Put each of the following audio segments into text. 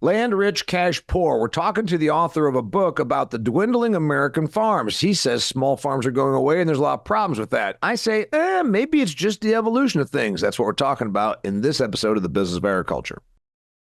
Land rich, cash poor. We're talking to the author of a book about the dwindling American farms. He says small farms are going away and there's a lot of problems with that. I say, maybe it's just the evolution of things. That's what we're talking about in this episode of The Business of Agriculture.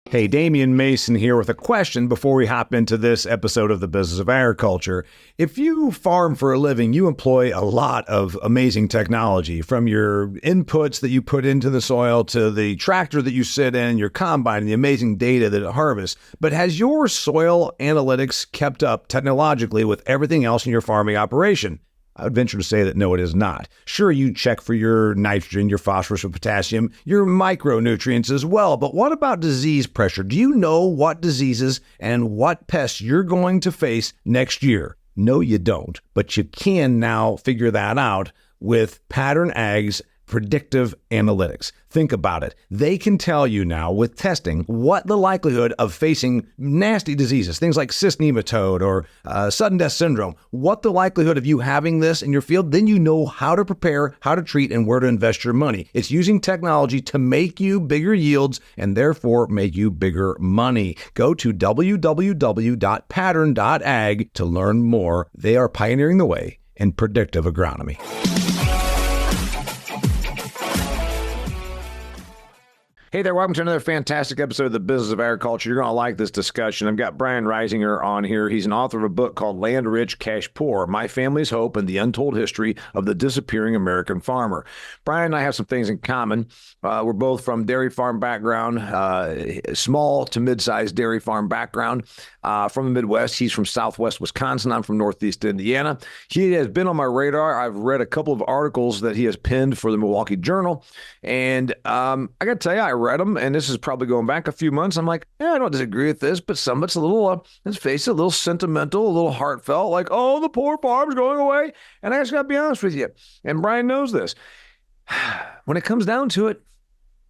Hey, Damian Mason here with a question before we hop into this episode of The Business of Agriculture. If you farm for a living, you employ a lot of amazing technology, from your inputs that you put into the soil to the tractor that you sit in, your combine, and the amazing data that it harvests. But has your soil analytics kept up technologically with everything else in your farming operation? I would venture to say that no, it is not. Sure, you check for your nitrogen, your phosphorus, your potassium, your micronutrients as well. But what about disease pressure? Do you know what diseases and what pests you're going to face next year? No, you don't. But you can now figure that out with Pattern Ag's predictive analytics. Think about it. They can tell you now with testing what the likelihood of facing nasty diseases, things like cyst nematode or sudden death syndrome, what the likelihood of you having this in your field. Then you know how to prepare, how to treat, and where to invest your money. It's using technology to make you bigger yields and therefore make you bigger money. Go to www.pattern.ag to learn more. They are pioneering the way in predictive agronomy. Hey there, welcome to another fantastic episode of The Business of Agriculture. You're going to like this discussion. I've got Brian Reisinger on here. He's an author of a book called Land Rich, Cash Poor, My Family's Hope and the Untold History of the Disappearing American Farmer. Brian and I have some things in common. We're both from dairy farm background, small to mid-sized dairy farm background. From the Midwest. He's from Southwest Wisconsin. I'm from Northeast Indiana. He has been on my radar. I've read a couple of articles that he has penned for the Milwaukee Journal. And I got to tell you, I read them, and this is probably going back a few months. I'm like, I don't disagree with this, but some of it's a little, let's face it, a little sentimental, a little heartfelt, like, oh, the poor farm's going away. And I just got to be honest with you. And Brian knows this. When it comes down to it,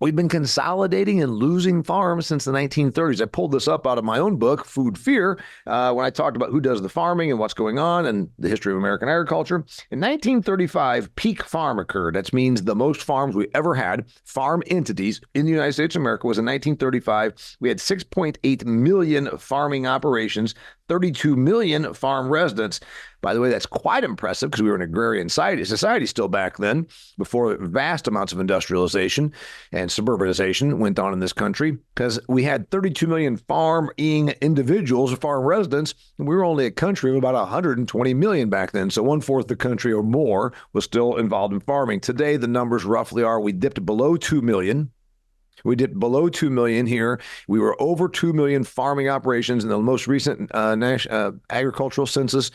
we've been consolidating and losing farms since the 1930s. I pulled this up out of my own book, Food Fear, when I talked about who does the farming and what's going on and the history of American agriculture. In 1935, peak farm occurred. That means the most farms we ever had, farm entities in the United States of America, was in 1935. We had 6.8 million farming operations, 32 million farm residents. By the way, that's quite impressive because we were an agrarian society still back then, before vast amounts of industrialization and suburbanization went on in this country, because we had 32 million farming individuals, farm residents, and we were only a country of about 120 million back then. So 1/4 of the country or more was still involved in farming. Today, the numbers roughly are, we dipped below 2 million. We dipped below 2 million here. We were over 2 million farming operations in the most recent agricultural census.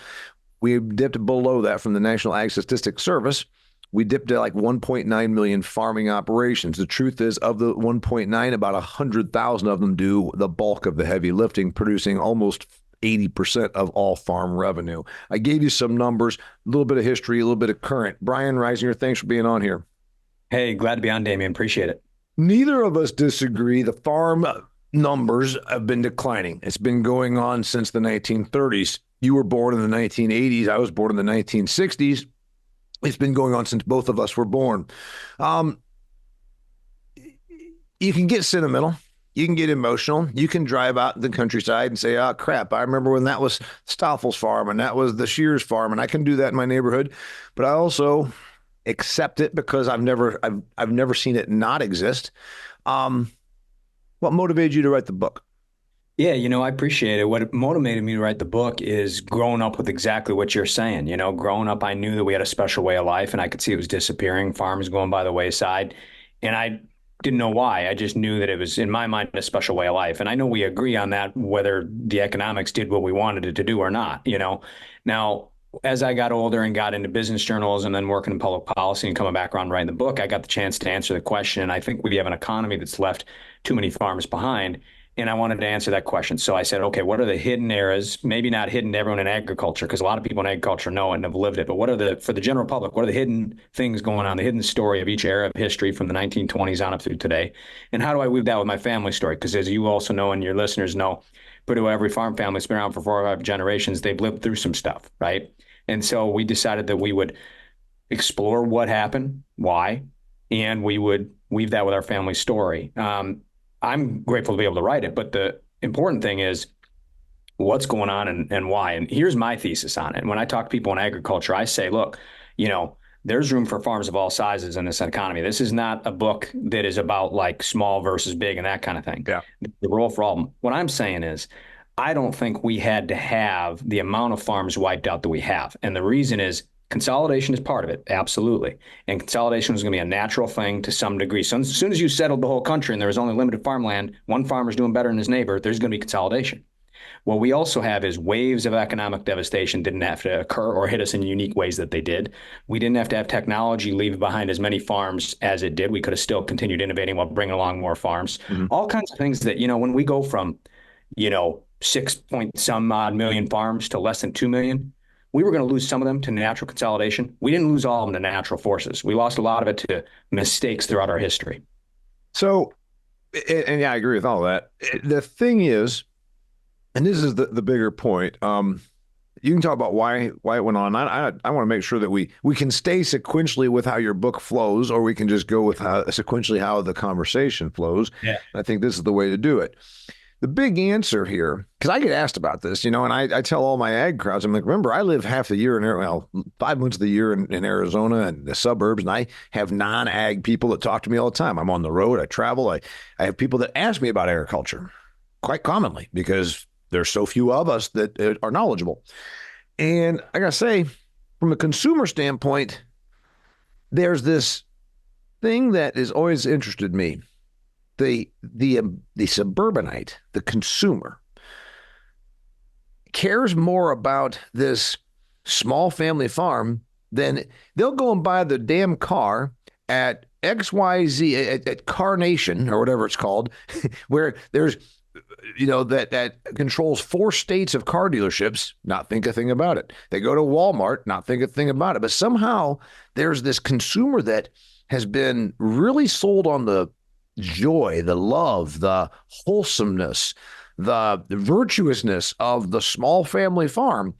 We dipped below that from the National Ag Statistics Service. We dipped to like 1.9 million farming operations. The truth is, of the 1.9, about 100,000 of them do the bulk of the heavy lifting, producing almost 80% of all farm revenue. I gave you some numbers, a little bit of history, a little bit of current. Brian Reisinger, thanks for being on here. Hey, glad to be on, Damian. Appreciate it. Neither of us disagree. The farm numbers have been declining. It's been going on since the 1930s. You were born in the 1980s. I was born in the 1960s. It's been going on since both of us were born. You can get sentimental. You can get emotional. You can drive out the countryside and say, oh, crap, I remember when that was Stoffel's farm and that was the Shears farm, and I can do that in my neighborhood. But I also accept it because I've never seen it not exist. What motivated you to write the book? Yeah, I appreciate it. What motivated me to write the book is growing up with exactly what you're saying. Growing up, I knew that we had a special way of life, and I could see it was disappearing. Farms going by the wayside, and I didn't know why. I just knew that it was, in my mind, a special way of life. And I know we agree on that, whether the economics did what we wanted it to do or not. Now, as I got older and got into business journals and then working in public policy and coming back around writing the book, I got the chance to answer the question. And I think we have an economy that's left too many farms behind. And I wanted to answer that question. So I said, okay, what are the hidden eras? Maybe not hidden to everyone in agriculture, because a lot of people in agriculture know it and have lived it. But for the general public, what are the hidden things going on, the hidden story of each era of history from the 1920s on up through today? And how do I weave that with my family story? Because as you also know, and your listeners know, pretty well every farm family's been around for 4 or 5 generations. They've lived through some stuff, right? And so we decided that we would explore what happened, why, and we would weave that with our family story. I'm grateful to be able to write it, but the important thing is what's going on and why. And here's my thesis on it. When I talk to people in agriculture, I say, look, you know, there's room for farms of all sizes in this economy. This is not a book that is about like small versus big and that kind of thing. Yeah. The role for all. What I'm saying is, I don't think we had to have the amount of farms wiped out that we have. And the reason is consolidation is part of it. Absolutely. And consolidation is going to be a natural thing to some degree. So as soon as you settled the whole country and there was only limited farmland, one farmer's doing better than his neighbor, there's going to be consolidation. What we also have is waves of economic devastation didn't have to occur or hit us in unique ways that they did. We didn't have to have technology leave behind as many farms as it did. We could have still continued innovating while bringing along more farms. Mm-hmm. All kinds of things that, you know, when we go from, you know, 6 point some odd million farms to less than 2 million, we were going to lose some of them to natural consolidation. We didn't lose all of them to natural forces. We lost a lot of it to mistakes throughout our history. So, and yeah, I agree with all that. The thing is, and this is the bigger point. You can talk about why it went on. I want to make sure that we can stay sequentially with how your book flows, or we can just go with sequentially how the conversation flows. Yeah. I think this is the way to do it. The big answer here, because I get asked about this, you know, and I tell all my ag crowds, I'm like, remember, I live half the year 5 months of the year in Arizona and the suburbs, and I have non-ag people that talk to me all the time. I'm on the road, I travel, I have people that ask me about agriculture quite commonly because there's so few of us that are knowledgeable. And I gotta say, from a consumer standpoint, there's this thing that has always interested me. The suburbanite, the consumer, cares more about this small family farm than they'll go and buy the damn car at XYZ, at Carnation or whatever it's called, where there's, you know, that controls 4 states of car dealerships, not think a thing about it. They go to Walmart, not think a thing about it. But somehow there's this consumer that has been really sold on the joy, the love, the wholesomeness, the virtuousness of the small family farm.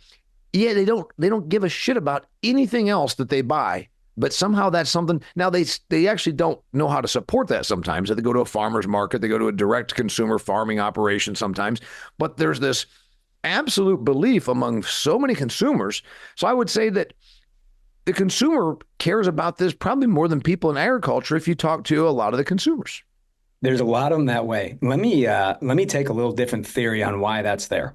Yeah, they don't give a shit about anything else that they buy. But somehow that's something. Now they actually don't know how to support that sometimes. They go to a farmer's market, they go to a direct consumer farming operation sometimes. But there's this absolute belief among so many consumers. So I would say that the consumer cares about this probably more than people in agriculture if you talk to a lot of the consumers. There's a lot of them that way. Let me take a little different theory on why that's there.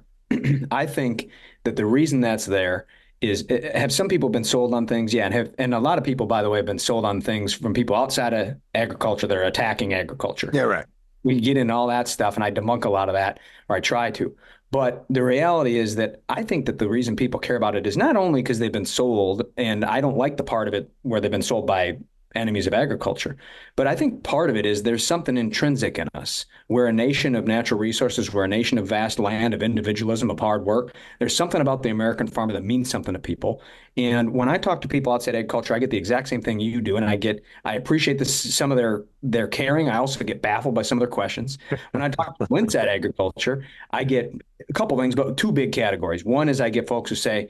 I think that the reason that's there is, have some people been sold on things? Yeah, and a lot of people, by the way, have been sold on things from people outside of agriculture that are attacking agriculture. Yeah, right. We get into all that stuff, and I debunk a lot of that, or I try to. But the reality is that I think that the reason people care about it is not only because they've been sold, and I don't like the part of it where they've been sold by enemies of agriculture. But I think part of it is there's something intrinsic in us. We're a nation of natural resources. We're a nation of vast land, of individualism, of hard work. There's something about the American farmer that means something to people. And when I talk to people outside agriculture, I get the exact same thing you do. And I appreciate some of their caring. I also get baffled by some of their questions. When I talk to people inside agriculture, I get a couple things, but 2 big categories. One is I get folks who say,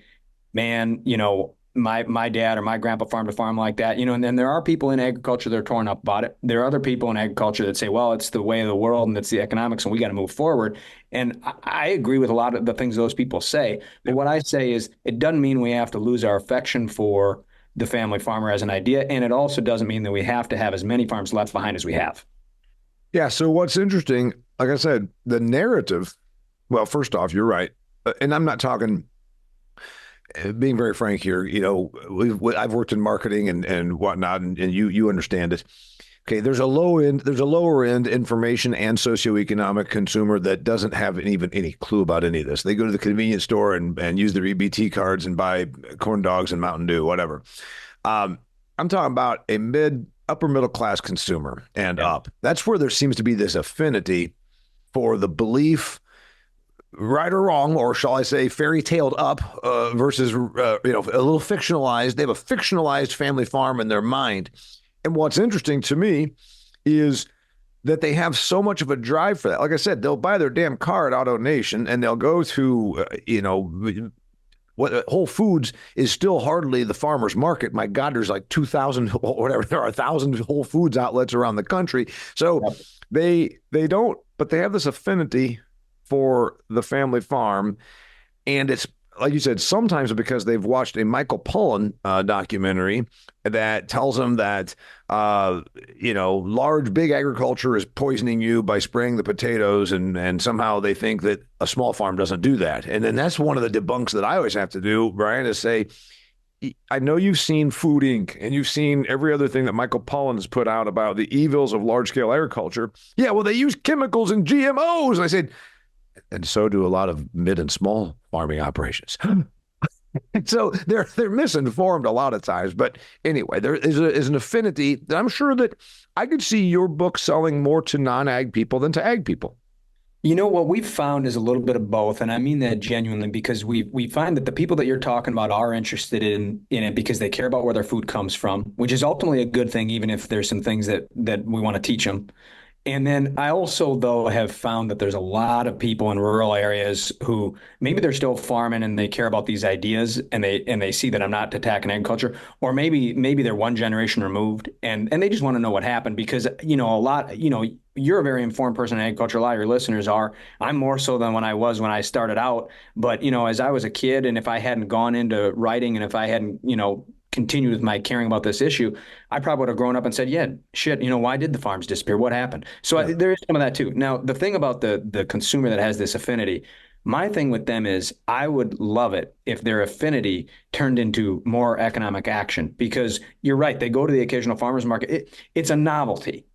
man, you know, my dad or my grandpa farmed a farm like that, you know, and then there are people in agriculture that are torn up about it. There are other people in agriculture that say, well, it's the way of the world and it's the economics and we got to move forward. And I agree with a lot of the things those people say. But what I say is it doesn't mean we have to lose our affection for the family farmer as an idea. And it also doesn't mean that we have to have as many farms left behind as we have. Yeah. So what's interesting, like I said, the narrative, well, first off, you're right. And I'm not talking, being very frank here, you know, I've worked in marketing and whatnot, and you understand it. Okay, there's a lower end information and socioeconomic consumer that doesn't have even any clue about any of this. They go to the convenience store and use their EBT cards and buy corn dogs and Mountain Dew, whatever. I'm talking about a upper middle class consumer and up. That's where there seems to be this affinity for the belief, right or wrong, or shall I say fairy-taled up versus, you know, a little fictionalized. They have a fictionalized family farm in their mind. And what's interesting to me is that they have so much of a drive for that. Like I said, they'll buy their damn car at Auto Nation and they'll go to, you know, what Whole Foods is still hardly the farmer's market. My God, there's like 2,000, whatever. There are 1,000 Whole Foods outlets around the country. So they don't, but they have this affinity for the family farm. And it's like you said, sometimes because they've watched a Michael Pollan documentary that tells them that, large, big agriculture is poisoning you by spraying the potatoes. And somehow they think that a small farm doesn't do that. And then that's one of the debunks that I always have to do, Brian, is say, I know you've seen Food Inc. and you've seen every other thing that Michael Pollan has put out about the evils of large-scale agriculture. Yeah, well, they use chemicals and GMOs. And I said, and so do a lot of mid and small farming operations. So they're misinformed a lot of times. But anyway, there is an affinity that I'm sure that I could see your book selling more to non-ag people than to ag people. You know, what we've found is a little bit of both, and I mean that genuinely, because we find that the people that you're talking about are interested in it because they care about where their food comes from, which is ultimately a good thing, even if there's some things that we want to teach them. And then I also, though, have found that there's a lot of people in rural areas who maybe they're still farming and they care about these ideas, and they see that I'm not attacking agriculture, or maybe they're one generation removed and they just want to know what happened because, you're a very informed person in agriculture. A lot of your listeners are. I'm more so than when I started out. But, as I was a kid, and if I hadn't gone into writing, and if I hadn't, continued with my caring about this issue, I probably would have grown up and said, yeah, shit, why did the farms disappear? What happened? So there is some of that too. Now, the thing about the consumer that has this affinity, my thing with them is I would love it if their affinity turned into more economic action, because you're right. They go to the occasional farmer's market. It's a novelty,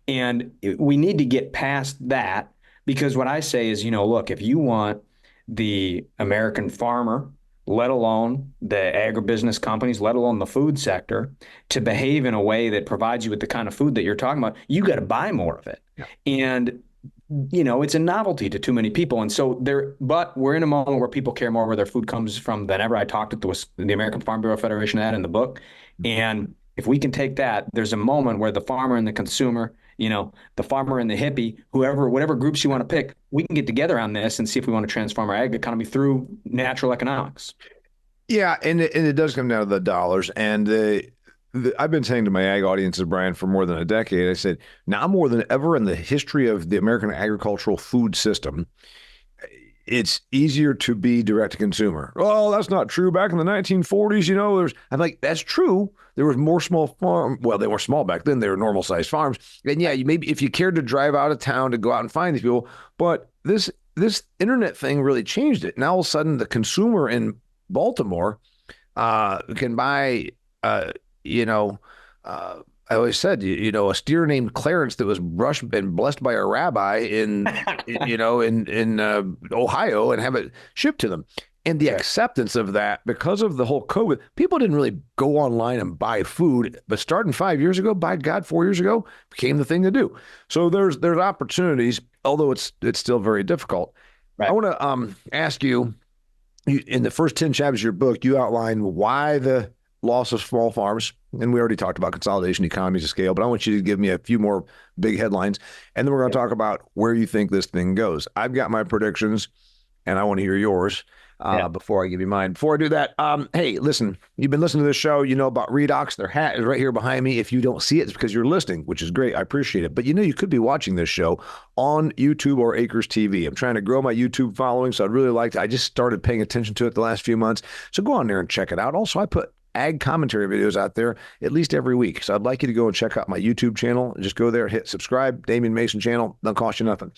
and we need to get past that, because what I say is, look, if you want the American farmer, let alone the agribusiness companies, let alone the food sector, to behave in a way that provides you with the kind of food that you're talking about, you got to buy more of it. Yeah. And it's a novelty to too many people. And so but we're in a moment where people care more where their food comes from than ever. I talked at the American Farm Bureau Federation that in the book. And if we can take that, there's a moment where the farmer and the consumer, the farmer and the hippie, whatever groups you want to pick, we can get together on this and see if we want to transform our ag economy through natural economics. Yeah, and it does come down to the dollars. And I've been saying to my ag audiences, Brian, for more than a decade, I said, now more than ever in the history of the American agricultural food system, it's easier to be direct to consumer. Oh, that's not true. Back in the 1940s, I'm like, that's true. There was more small farm. Well, they were small back then. They were normal sized farms. And yeah, maybe if you cared to drive out of town to go out and find these people, but this internet thing really changed it. Now all of a sudden the consumer in Baltimore can buy, I always said, a steer named Clarence that was brushed and blessed by a rabbi in Ohio, and have it shipped to them. And the acceptance of that, because of the whole COVID, people didn't really go online and buy food, but starting 5 years ago, by God, 4 years ago, became the thing to do. So there's opportunities, although it's still very difficult. Right. I want to ask you, in the first 10 chapters of your book, you outline why the loss of small farms, and we already talked about consolidation, economies of scale, but I want you to give me a few more big headlines, and then we're going to talk about where you think this thing goes. I've got my predictions, and I want to hear yours before I give you mine. Before I do that, hey, listen, you've been listening to this show, you know about Redox. Their hat is right here behind me. If you don't see it, it's because you're listening, which is great. I appreciate it. But you could be watching this show on YouTube or Acres TV. I'm trying to grow my YouTube following, so I'd really like to. I just started paying attention to it the last few months. So go on there and check it out. Also, I put ag commentary videos out there at least every week. So I'd like you to go and check out my YouTube channel. Just go there, hit subscribe, Damian Mason channel. Don't cost you nothing.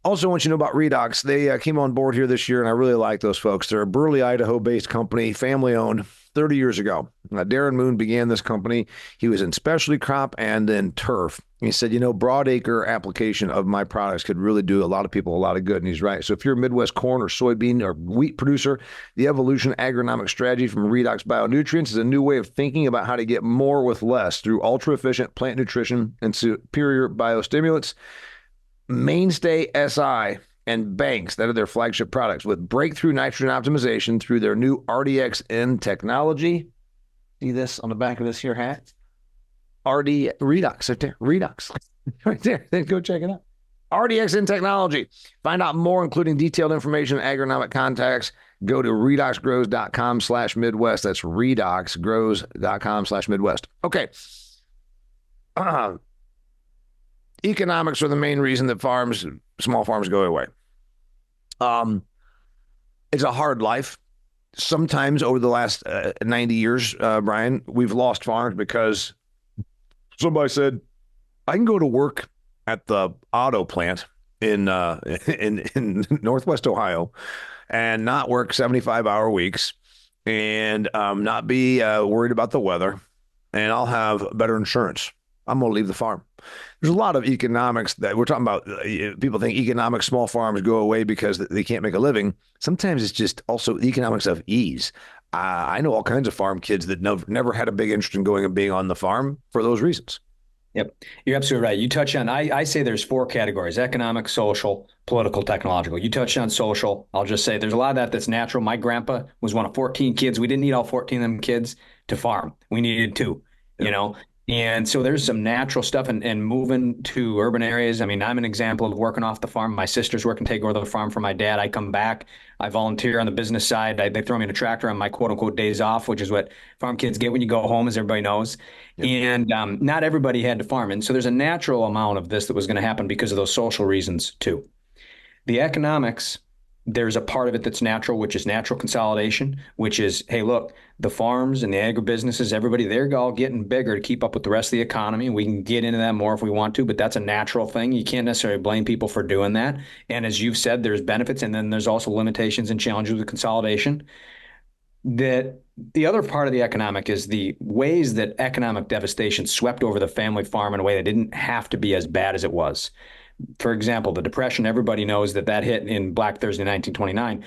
Also, I want you to know about Redox. They came on board here this year, and I really like those folks. They're a Burley, Idaho-based company, family-owned, 30 years ago. Darren Moon began this company. He was in specialty crop and then turf. He said, broadacre application of my products could really do a lot of people a lot of good. And he's right. So if you're a Midwest corn or soybean or wheat producer, the Evolution Agronomic Strategy from Redox Bionutrients is a new way of thinking about how to get more with less through ultra-efficient plant nutrition and superior biostimulants. Mainstay SI and Banks, that are their flagship products, with breakthrough nitrogen optimization through their new RDXN technology. See this on the back of this here hat? Redox, right there. Redox. Right there. Then go check it out. RDXN technology. Find out more, including detailed information and agronomic contacts. Go to redoxgrows.com/Midwest. That's redoxgrows.com/Midwest. Okay. Economics are the main reason that small farms go away. Um, it's a hard life. Sometimes over the last 90 years, Brian, we've lost farms because somebody said, I can go to work at the auto plant in in Northwest Ohio and not work 75-hour weeks and not be worried about the weather, and I'll have better insurance. I'm going to leave the farm. There's a lot of economics that we're talking about. People think economic small farms go away because they can't make a living. Sometimes it's just also economics of ease. I know all kinds of farm kids that never had a big interest in going and being on the farm for those reasons. Yep. You're absolutely right. You touch on, I say there's four categories: economic, social, political, technological. You touched on social. I'll just say there's a lot of that that's natural. My grandpa was one of 14 kids. We didn't need all 14 of them kids to farm. We needed two, you Yep. know? And so there's some natural stuff and moving to urban areas. I mean, I'm an example of working off the farm. My sister's working, take over the farm for my dad. I come back. I volunteer on the business side. They throw me in a tractor on my quote unquote days off, which is what farm kids get when you go home, as everybody knows. Yep. And not everybody had to farm. And so there's a natural amount of this that was going to happen because of those social reasons too. The economics, there's a part of it that's natural, which is natural consolidation, which is, hey, look, the farms and the agribusinesses, everybody, they're all getting bigger to keep up with the rest of the economy. We can get into that more if we want to, but that's a natural thing. You can't necessarily blame people for doing that. And as you've said, there's benefits, and then there's also limitations and challenges with consolidation. That the other part of the economic is the ways that economic devastation swept over the family farm in a way that didn't have to be as bad as it was. For example, the Depression, everybody knows that hit in Black Thursday 1929.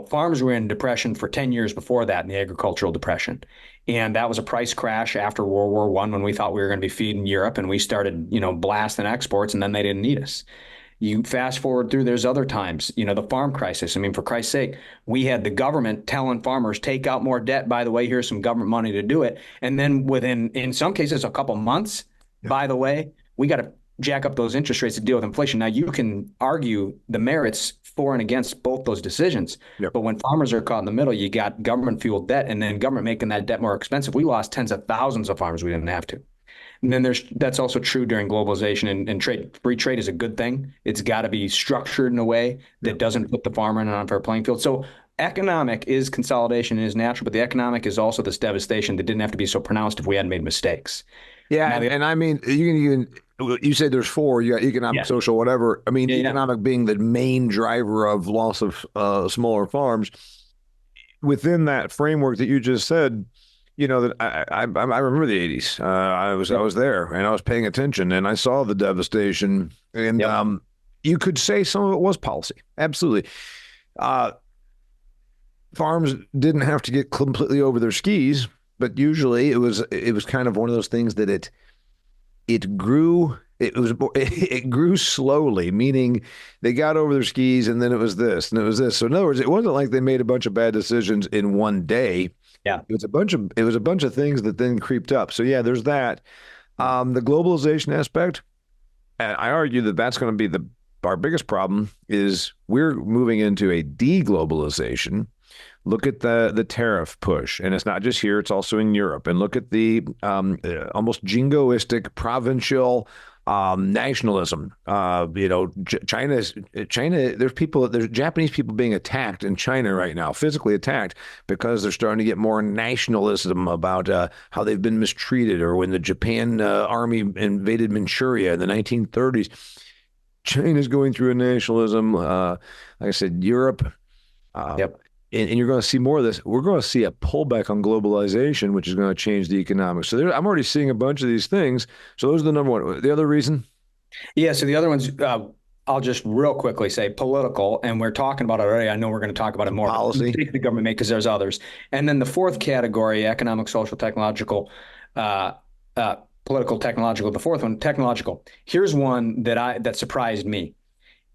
Farms were in depression for 10 years before that in the agricultural depression. And that was a price crash after World War I when we thought we were going to be feeding Europe, and we started, blasting exports, and then they didn't need us. You fast forward through, there's other times, the farm crisis. I mean, for Christ's sake, we had the government telling farmers, take out more debt. By the way, here's some government money to do it. And then within, in some cases, a couple months, by the way, we got to jack up those interest rates to deal with inflation. Now, you can argue the merits for and against both those decisions. Yep. But when farmers are caught in the middle, you got government fueled debt, and then government making that debt more expensive. We lost tens of thousands of farmers we didn't have to. And then that's also true during globalization and trade. Free trade is a good thing. It's got to be structured in a way that doesn't put the farmer in an unfair playing field. So economic is consolidation, is natural, but the economic is also this devastation that didn't have to be so pronounced if we hadn't made mistakes. Yeah, Now, and I mean, you said there's four. You got economic, yeah, social, whatever. I mean, yeah, yeah, economic being the main driver of loss of smaller farms. Within that framework that you just said, that I remember the '80s. I was there and I was paying attention and I saw the devastation. And yep, you could say some of it was policy. Absolutely. Uh, Farms didn't have to get completely over their skis, but usually it was kind of one of those things that it grew. It grew slowly, meaning they got over their skis and then it was this and it was this. So in other words, it wasn't like they made a bunch of bad decisions in one day. yeah, It was a bunch of things that then creeped up. So yeah, there's that. The globalization aspect, and I argue that that's going to be our biggest problem is we're moving into a deglobalization. Look at the tariff push, and it's not just here; it's also in Europe. And look at the almost jingoistic provincial nationalism. China. There's Japanese people being attacked in China right now, physically attacked because they're starting to get more nationalism about how they've been mistreated, or when the Japan army invaded Manchuria in the 1930s. China's going through a nationalism. Like I said, Europe. Uh, yep. and you're going to see more of this. We're going to see a pullback on globalization, which is going to change the economics. So I'm already seeing a bunch of these things. So those are the number one. The other reason? Yeah. So the other ones, I'll just real quickly say political, and we're talking about it already. I know we're going to talk about it more. Policy. The government make, because there's others. And then the fourth category, economic, social, technological, political, technological. The fourth one, technological. Here's one that surprised me.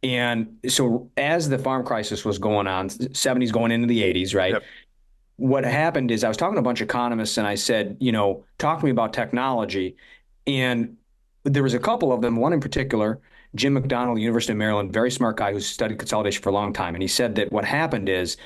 And so as the farm crisis was going on, 70s going into the 80s, right? Yep. What happened is I was talking to a bunch of economists and I said, talk to me about technology. And there was a couple of them, one in particular, Jim McDonald, University of Maryland, very smart guy who's studied consolidation for a long time. And he said that what happened is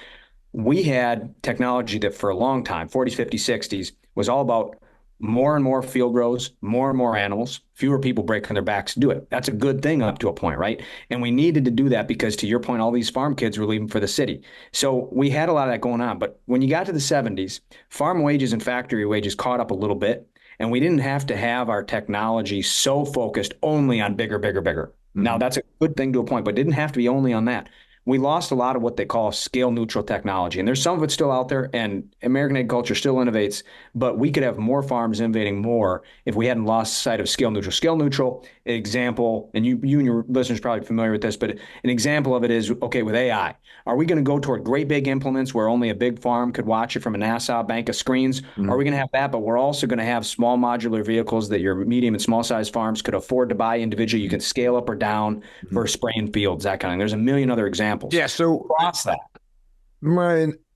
we had technology that for a long time, 40s, 50s, 60s, was all about more and more field rows, more and more animals, fewer people breaking their backs to do it. That's a good thing up to a point, right? And we needed to do that because, to your point, all these farm kids were leaving for the city. So we had a lot of that going on. But when you got to the 70s, farm wages and factory wages caught up a little bit. And we didn't have to have our technology so focused only on bigger, bigger, bigger. Mm-hmm. Now, that's a good thing to a point, but it didn't have to be only on that. We lost a lot of what they call scale neutral technology. And there's some of it still out there, and American agriculture still innovates, but we could have more farms innovating more if we hadn't lost sight of scale neutral. Scale neutral example, and you and your listeners are probably familiar with this, but an example of it is, okay, with AI, are we going to go toward great big implements where only a big farm could watch it from a NASA bank of screens? Mm-hmm. Are we going to have that? But we're also going to have small modular vehicles that your medium and small size farms could afford to buy individually. You can scale up or down mm-hmm. for spraying fields, that kind of thing. There's a million other examples. Yeah, so across that.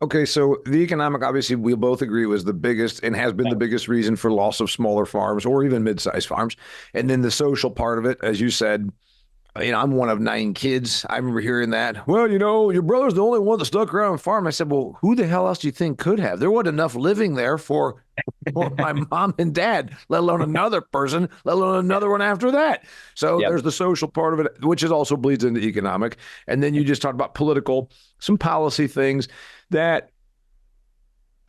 Okay, so the economic, obviously, we both agree was the biggest and has been the biggest reason for loss of smaller farms or even mid-sized farms. And then the social part of it, as you said, I'm one of 9 kids. I remember hearing that. Well, your brother's the only one that stuck around and farm. I said, well, who the hell else do you think could have? There wasn't enough living there for my mom and dad, let alone another person, let alone another one after that. So there's the social part of it, which is also bleeds into economic. And then you just talked about political, some policy things that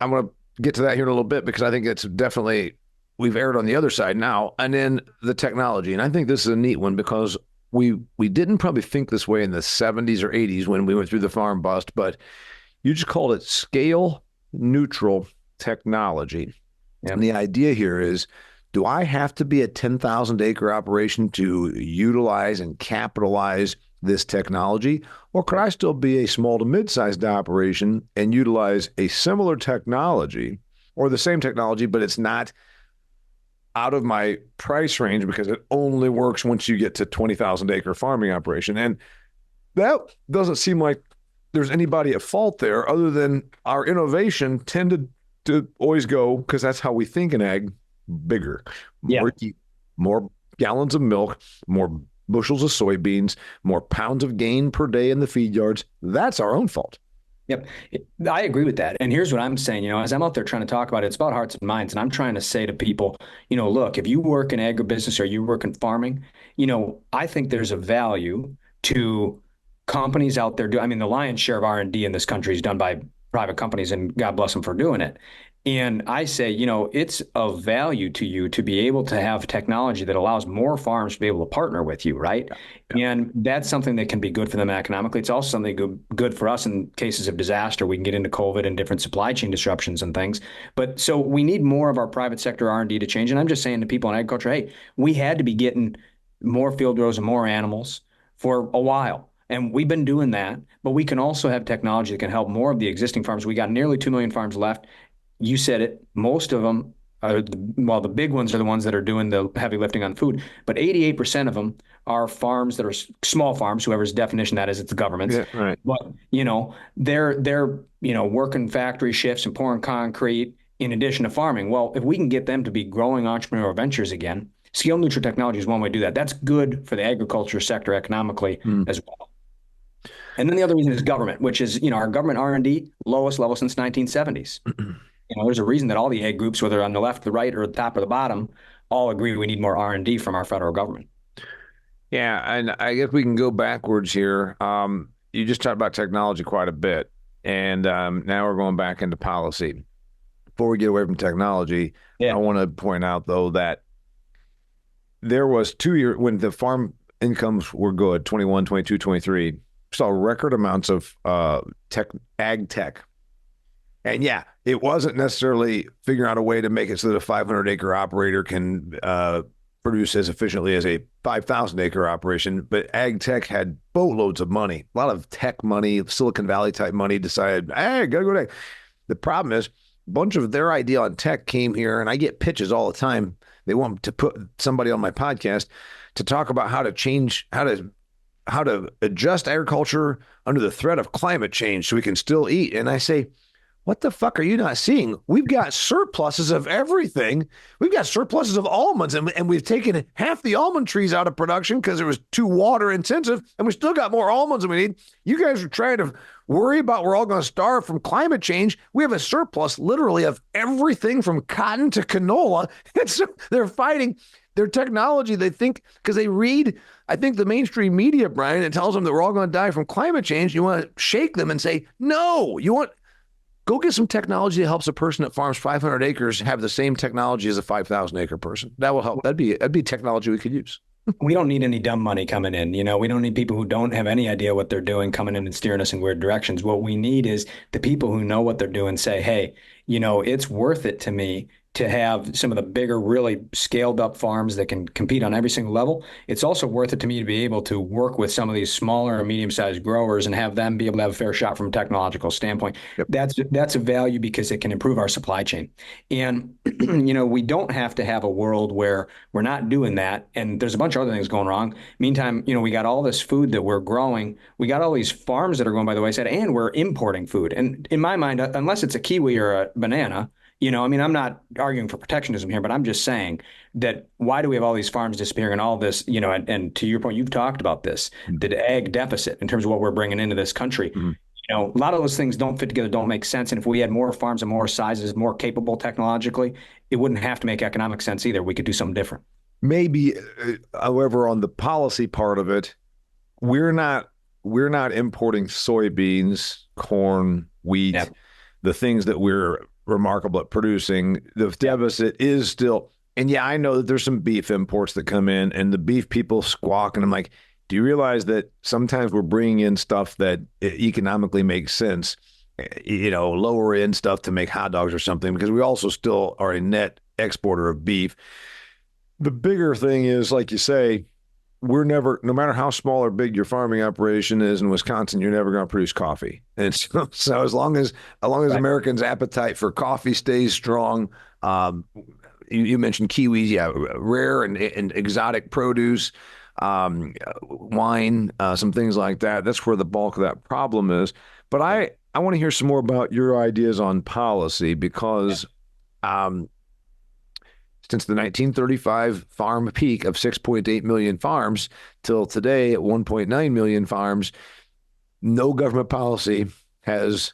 I'm going to get to that here in a little bit, because I think it's definitely, we've erred on the other side now. And then the technology. And I think this is a neat one because we didn't probably think this way in the 70s or 80s when we went through the farm bust, but you just called it scale neutral technology. Yep. And the idea here is, do I have to be a 10,000 acre operation to utilize and capitalize this technology? Or could I still be a small to mid-sized operation and utilize a similar technology or the same technology, but it's not out of my price range because it only works once you get to 20,000 acre farming operation? And that doesn't seem like there's anybody at fault there other than our innovation tended to always go, because that's how we think in ag, bigger, more gallons of milk, more bushels of soybeans, more pounds of gain per day in the feed yards. That's our own fault. Yep. I agree with that. And here's what I'm saying, as I'm out there trying to talk about it, it's about hearts and minds. And I'm trying to say to people, look, if you work in agribusiness or you work in farming, I think there's a value to companies out there. The lion's share of R&D in this country is done by private companies, and God bless them for doing it. And I say, it's of value to you to be able to have technology that allows more farms to be able to partner with you, right? Yeah. And that's something that can be good for them economically. It's also something good for us in cases of disaster. We can get into COVID and different supply chain disruptions and things. But so we need more of our private sector R&D to change. And I'm just saying to people in agriculture, hey, we had to be getting more field rows and more animals for a while. And we've been doing that, but we can also have technology that can help more of the existing farms. We got nearly 2 million farms left. You said it. Most of them are, the big ones are the ones that are doing the heavy lifting on food, but 88% of them are farms that are small farms, whoever's definition that is, it's the government's. Yeah, right. But, they're working factory shifts and pouring concrete in addition to farming. Well, if we can get them to be growing entrepreneurial ventures again, scale neutral technology is one way to do that. That's good for the agriculture sector economically as well. And then the other reason is government, which is, our government R&D, lowest level since 1970s. There's a reason that all the ag groups, whether on the left, the right, or the top or the bottom, all agree we need more R&D from our federal government. Yeah, and I guess we can go backwards here. You just talked about technology quite a bit, and now we're going back into policy. Before we get away from technology, I want to point out, though, that there was 2 years when the farm incomes were good, 21, 22, 23, saw record amounts of ag tech. And it wasn't necessarily figuring out a way to make it so that a 500 acre operator can produce as efficiently as a 5,000 acre operation, but ag tech had boatloads of money, a lot of tech money, Silicon Valley type money, decided, hey, gotta go to ag. The problem is a bunch of their idea on tech came here, and I get pitches all the time. They want to put somebody on my podcast to talk about how to adjust agriculture under the threat of climate change so we can still eat. And I say, what the fuck are you not seeing? We've got surpluses of everything. We've got surpluses of almonds, and we've taken half the almond trees out of production because it was too water intensive, and we still got more almonds than we need. You guys are trying to worry about we're all going to starve from climate change. We have a surplus literally of everything from cotton to canola. And so they're fighting their technology. They think, because they read, I think, the mainstream media, Brian, it tells them that we're all going to die from climate change. You want to shake them and say, no, go get some technology that helps a person that farms 500 acres have the same technology as a 5,000 acre person. That will help. That'd be technology we could use. We don't need any dumb money coming in. We don't need people who don't have any idea what they're doing coming in and steering us in weird directions. What we need is the people who know what they're doing say, hey, it's worth it to me to have some of the bigger, really scaled up farms that can compete on every single level. It's also worth it to me to be able to work with some of these smaller or medium-sized growers and have them be able to have a fair shot from a technological standpoint. Yep. That's a value because it can improve our supply chain. And, we don't have to have a world where we're not doing that. And there's a bunch of other things going wrong. Meantime, we got all this food that we're growing. We got all these farms that are going by the wayside, and we're importing food. And in my mind, unless it's a kiwi or a banana, I'm not arguing for protectionism here, but I'm just saying that why do we have all these farms disappearing and all this, and to your point, you've talked about this, the ag deficit in terms of what we're bringing into this country. Mm-hmm. A lot of those things don't fit together, don't make sense. And if we had more farms and more sizes, more capable technologically, it wouldn't have to make economic sense either. We could do something different. Maybe, however, on the policy part of it, we're not importing soybeans, corn, wheat, the things that we're remarkable at producing. The deficit is still, and yeah, I know that there's some beef imports that come in, and the beef people squawk, and I'm like, do you realize that sometimes we're bringing in stuff that economically makes sense, lower end stuff to make hot dogs or something, because we also still are a net exporter of beef. The bigger thing is, like you say, we're never, no matter how small or big your farming operation is in Wisconsin, you're never going to produce coffee. And so as long as right. Americans' appetite for coffee stays strong, you mentioned kiwis, rare and exotic produce, wine, some things like that. That's where the bulk of that problem is. But I want to hear some more about your ideas on policy, because since the 1935 farm peak of 6.8 million farms till today at 1.9 million farms, no government policy has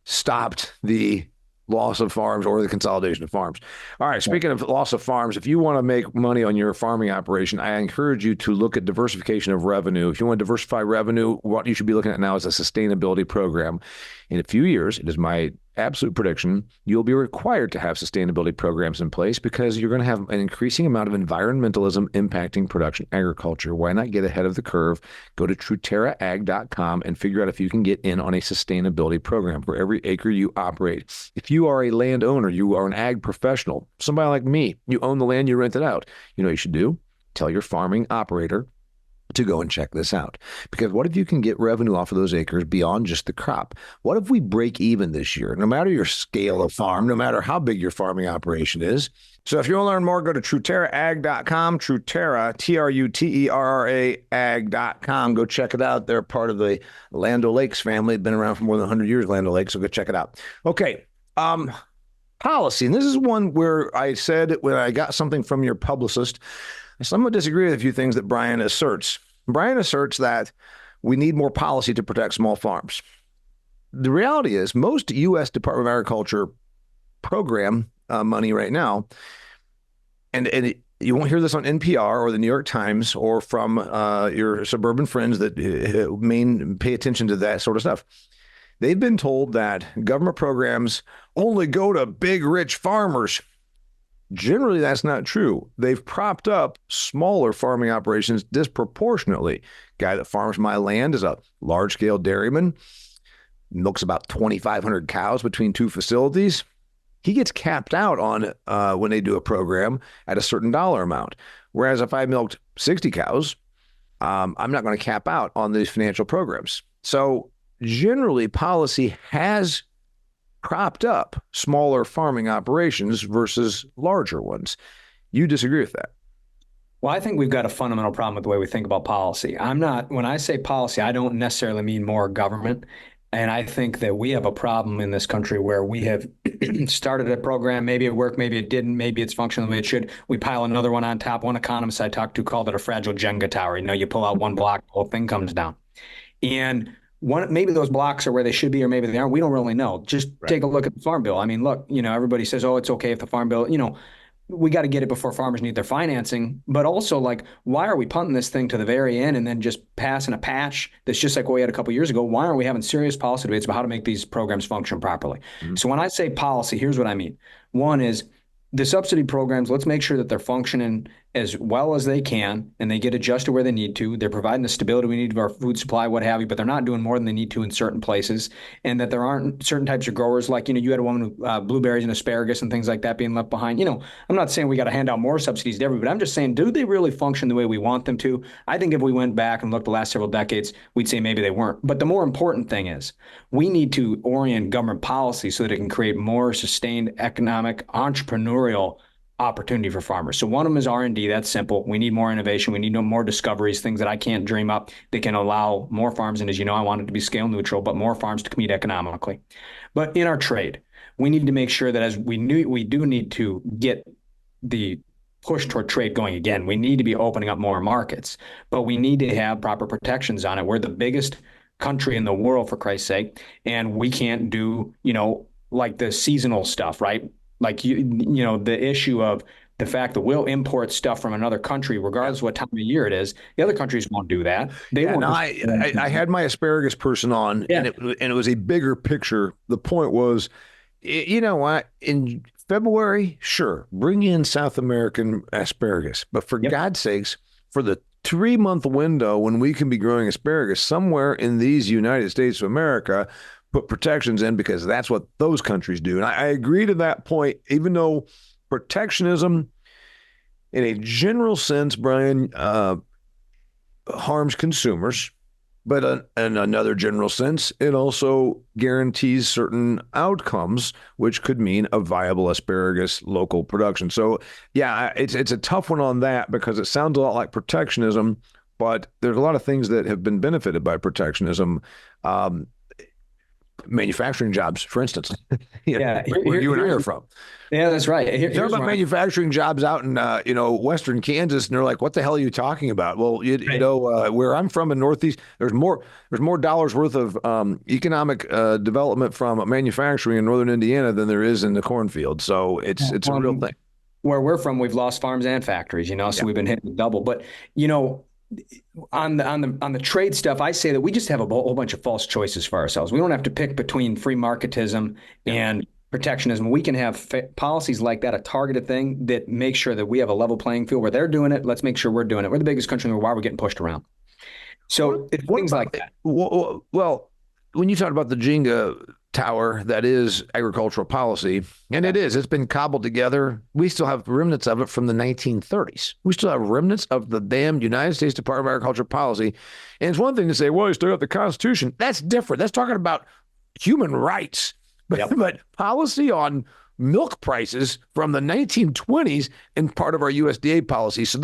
stopped the loss of farms or the consolidation of farms. All right, speaking of loss of farms, if you want to make money on your farming operation, I encourage you to look at diversification of revenue. If you want to diversify revenue, what you should be looking at now is a sustainability program. In a few years, it is my absolute prediction, you'll be required to have sustainability programs in place, because you're going to have an increasing amount of environmentalism impacting production agriculture. Why not get ahead of the curve? Go to TruterraAg.com and figure out if you can get in on a sustainability program for every acre you operate. If you are a landowner, you are an ag professional, somebody like me, you own the land, you rent it out. You know what you should do? Tell your farming operator to go and check this out. Because what if you can get revenue off of those acres beyond just the crop? What if we break even this year, no matter your scale of farm, no matter how big your farming operation is? So if you want to learn more, go to TruterraAg.com, Truterra, Truterra, ag.com. Go check it out. They're part of the Land O'Lakes family. Been around for more than 100 years, Land O'Lakes, so go check it out. Okay. Policy. And this is one where I said when I got something from your publicist, I somewhat disagree with a few things that Brian asserts. Brian asserts that we need more policy to protect small farms. The reality is most U.S. Department of Agriculture program money right now, and you won't hear this on NPR or the New York Times or from your suburban friends that pay attention to that sort of stuff. They've been told that government programs only go to big, rich farmers. Generally, that's not true. They've propped up smaller farming operations disproportionately. Guy that farms my land is a large-scale dairyman, milks about 2,500 cows between two facilities. He gets capped out on when they do a program at a certain dollar amount. Whereas if I milked 60 cows, I'm not going to cap out on these financial programs. So generally, policy has propped up smaller farming operations versus larger ones. You disagree with that? Well, I think we've got a fundamental problem with the way we think about policy. When I say policy, I don't necessarily mean more government. And I think that we have a problem in this country where we have started a program, maybe it worked, maybe it didn't, maybe it's functional the way it should. We pile another one on top. One economist I talked to called it a fragile Jenga tower. You pull out one block, the whole thing comes down. And maybe those blocks are where they should be, or maybe they aren't. We don't really know. Just Right. take a look at the Farm Bill. I mean, look, everybody says, oh, it's okay if the Farm Bill, we got to get it before farmers need their financing. But also, like, why are we punting this thing to the very end and then just passing a patch that's just like what we had a couple of years ago? Why aren't we having serious policy debates about how to make these programs function properly? Mhm. So when I say policy, here's what I mean. One is the subsidy programs, let's make sure that they're functioning as well as they can and they get adjusted where they need to. They're providing the stability we need to our food supply, what have you, but they're not doing more than they need to in certain places. And that there aren't certain types of growers, like, you had a woman with blueberries and asparagus and things like that being left behind. I'm not saying we got to hand out more subsidies to everybody, but I'm just saying, do they really function the way we want them to? I think if we went back and looked the last several decades, we'd say maybe they weren't. But the more important thing is we need to orient government policy so that it can create more sustained economic, entrepreneurial opportunity for farmers. So one of them is R&D. That's simple. We need more innovation. We need more discoveries, things that I can't dream up that can allow more farms. And as you know, I want it to be scale neutral, but more farms to compete economically. But in our trade, we need to make sure that as we do need to get the push toward trade going again. We need to be opening up more markets, but we need to have proper protections on it. We're the biggest country in the world, for Christ's sake, and we can't do, like the seasonal stuff, right? Like the issue of the fact that we'll import stuff from another country, regardless of what time of year it is. The other countries won't do that. They Yeah, won't. no, I had my asparagus person on, Yeah. and it was a bigger picture. The point was, you know what? In February, sure, bring in South American asparagus, but for Yep. God's sakes, for the 3-month window when we can be growing asparagus somewhere in these United States of America, put protections in because that's what those countries do. And I agree to that point, even though protectionism, in a general sense, Brian, harms consumers, but in another general sense, it also guarantees certain outcomes, which could mean a viable asparagus local production. So, yeah, it's a tough one on that because it sounds a lot like protectionism, but there's a lot of things that have been benefited by protectionism. Manufacturing jobs, for instance, Yeah. where you and I are from. Yeah, that's right. Talk about manufacturing jobs out in Western Kansas, and they're like, "What the hell are you talking about?" Well, where I'm from in Northeast, there's more dollars worth of economic development from manufacturing in Northern Indiana than there is in the cornfield. So it's a real thing. Where we're from, we've lost farms and factories, so we've been hit with double. But on the trade stuff, I say that we just have a whole bunch of false choices for ourselves. We don't have to pick between free marketism and protectionism. We can have policies like that, a targeted thing that makes sure that we have a level playing field where they're doing it. Let's make sure we're doing it. We're the biggest country in the world. Why are we getting pushed around? So it's things like that. Well, when you talk about the Jenga tower, that is agricultural policy, and it's been cobbled together. We still have remnants of it from the 1930s. We still have remnants of the damn United States Department of Agriculture policy. And it's one thing to say, well, you still got the Constitution. That's different. That's talking about human rights. But policy on milk prices from the 1920s and part of our USDA policy. So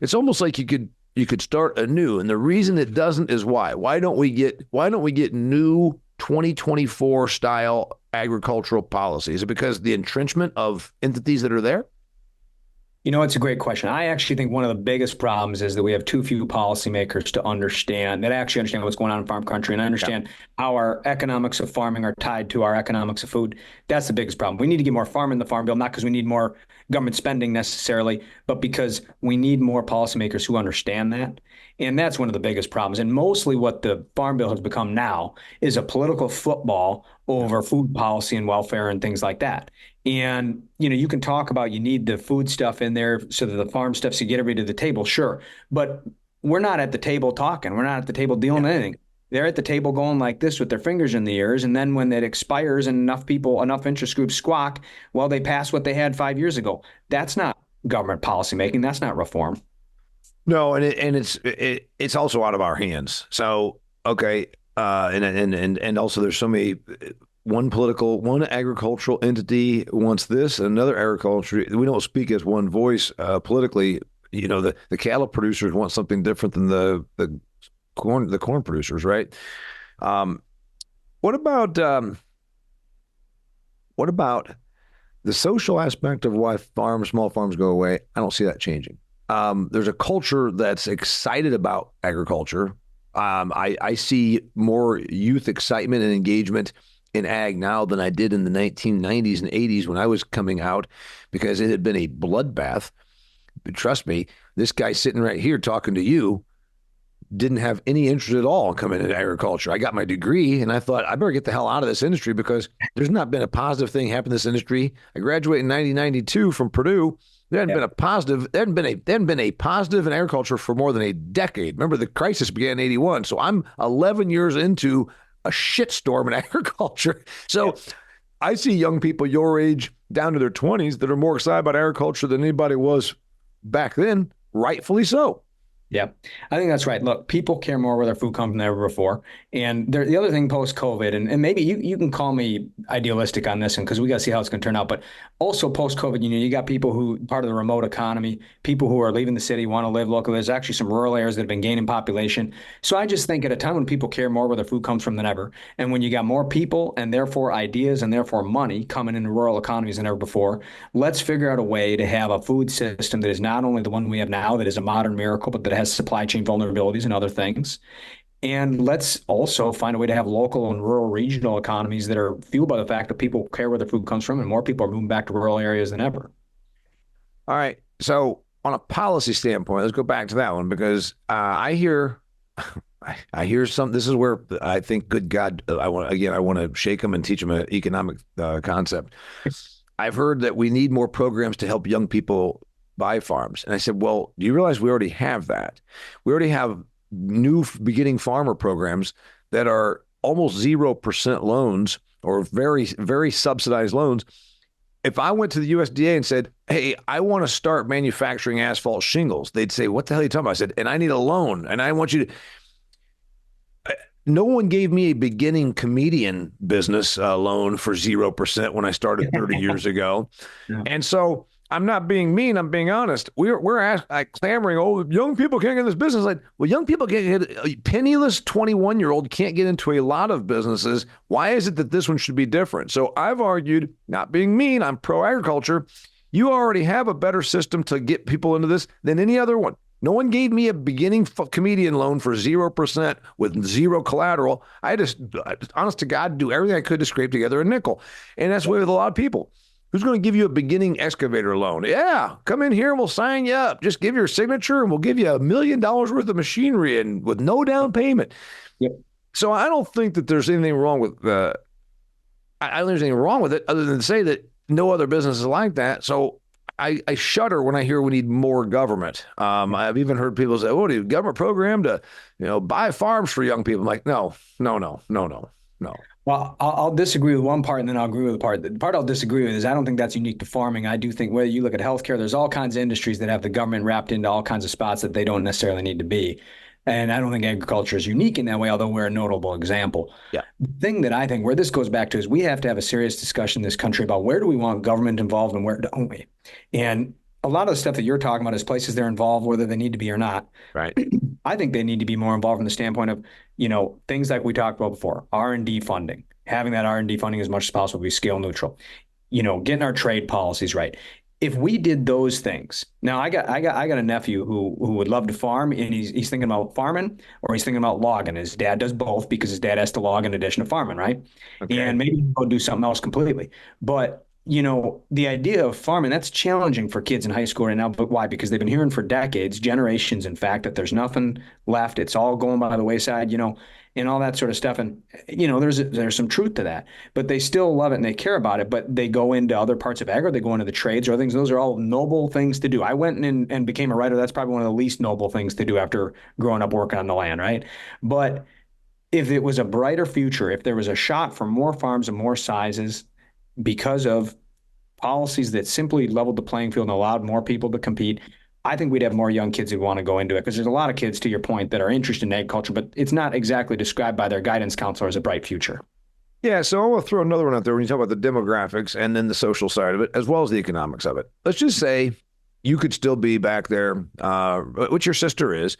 it's almost like you could start anew. And the reason it doesn't is why? Why don't we get new 2024 style agricultural policy? Is it because the entrenchment of entities that are there? It's a great question. I actually think one of the biggest problems is that we have too few policymakers that actually understand what's going on in farm country and understand how our economics of farming are tied to our economics of food. That's the biggest problem. We need to get more farm in the Farm Bill, not because we need more government spending necessarily, but because we need more policymakers who understand that. And that's one of the biggest problems. And mostly what the Farm Bill has become now is a political football over food policy and welfare and things like that. And, you can talk about you need the food stuff in there so that the farm stuff, so you get everybody to the table, sure. But we're not at the table talking. We're not at the table dealing anything. They're at the table going like this with their fingers in the ears. And then when it expires and enough interest groups squawk, well, they pass what they had 5 years ago. That's not government policy making. That's not reform. No, and it's also out of our hands. So, okay. And also there's so many, one agricultural entity wants this, another agriculture. We don't speak as one voice politically. The cattle producers want something different than the corn producers, right? What about the social aspect of why small farms go away? I don't see that changing. There's a culture that's excited about agriculture. I see more youth excitement and engagement in ag now than I did in the 1990s and 80s when I was coming out because it had been a bloodbath. But trust me, this guy sitting right here talking to you didn't have any interest at all in coming into agriculture. I got my degree and I thought I better get the hell out of this industry because there's not been a positive thing happen in this industry. I graduated in 1992 from Purdue. There hadn't been a positive. There hadn't been a positive in agriculture for more than a decade. Remember, the crisis began in '81, so I'm 11 years into a shitstorm in agriculture. So I see young people your age down to their 20s that are more excited about agriculture than anybody was back then. Rightfully so. Yeah, I think that's right. Look, people care more where their food comes than ever before. And the other thing post-COVID, and maybe you can call me idealistic on this one because we got to see how it's going to turn out. But also post-COVID, you got people who part of the remote economy, people who are leaving the city, want to live local. There's actually some rural areas that have been gaining population. So I just think at a time when people care more where their food comes from than ever, and when you got more people and therefore ideas and therefore money coming into rural economies than ever before, let's figure out a way to have a food system that is not only the one we have now, that is a modern miracle, but that has supply chain vulnerabilities and other things. And let's also find a way to have local and rural regional economies that are fueled by the fact that people care where their food comes from and more people are moving back to rural areas than ever. All right. So on a policy standpoint, let's go back to that one because I hear some. This is where I think, good God, I want to shake them and teach them an economic concept. I've heard that we need more programs to help young people buy farms. And I said, well, do you realize we already have that? We already have new beginning farmer programs that are almost 0% loans or very, very subsidized loans. If I went to the USDA and said, hey, I want to start manufacturing asphalt shingles, they'd say, what the hell are you talking about? I said, and I need a loan and I want you to. No one gave me a beginning comedian business loan for 0% when I started 30 years ago. Yeah. And so I'm not being mean. I'm being honest. We're clamoring, oh, young people can't get in this business. Like, well, young people can't get, a penniless 21-year-old can't get into a lot of businesses. Why is it that this one should be different? So I've argued, not being mean, I'm pro-agriculture. You already have a better system to get people into this than any other one. No one gave me a beginning comedian loan for 0% with zero collateral. I just, honest to God, do everything I could to scrape together a nickel. And that's the way with a lot of people. Who's going to give you a beginning excavator loan? Yeah, come in here and we'll sign you up. Just give your signature and we'll give you $1 million worth of machinery and with no down payment. Yep. So I don't think that there's anything wrong with I don't think there's anything wrong with it other than to say that no other business is like that. So I shudder when I hear we need more government. I've even heard people say, "Oh, the government program to, buy farms for young people." I'm like, no. Well, I'll disagree with one part and then I'll agree with the part. The part I'll disagree with is I don't think that's unique to farming. I do think whether you look at healthcare, there's all kinds of industries that have the government wrapped into all kinds of spots that they don't necessarily need to be. And I don't think agriculture is unique in that way, although we're a notable example. Yeah. The thing that I think where this goes back to is we have to have a serious discussion in this country about where do we want government involved and where don't we? And a lot of the stuff that you're talking about is places they're involved, whether they need to be or not. Right. I think they need to be more involved from the standpoint of, things like we talked about before, R&D funding, having that R&D funding as much as possible be scale neutral, getting our trade policies right. If we did those things, now I got a nephew who would love to farm and he's thinking about farming or he's thinking about logging. His dad does both because his dad has to log in addition to farming, right? Okay. And maybe he'll do something else completely. But the idea of farming, that's challenging for kids in high school right now. But why? Because they've been hearing for decades, generations, in fact, that there's nothing left. It's all going by the wayside, and all that sort of stuff. And, there's some truth to that. But they still love it and they care about it. But they go into other parts of agri, they go into the trades or things. Those are all noble things to do. I went in and became a writer. That's probably one of the least noble things to do after growing up working on the land, right? But if it was a brighter future, if there was a shot for more farms and more sizes, because of policies that simply leveled the playing field and allowed more people to compete, I think we'd have more young kids who want to go into it because there's a lot of kids, to your point, that are interested in agriculture, but it's not exactly described by their guidance counselor as a bright future. Yeah, so I want to throw another one out there when you talk about the demographics and then the social side of it, as well as the economics of it. Let's just say you could still be back there, which your sister is.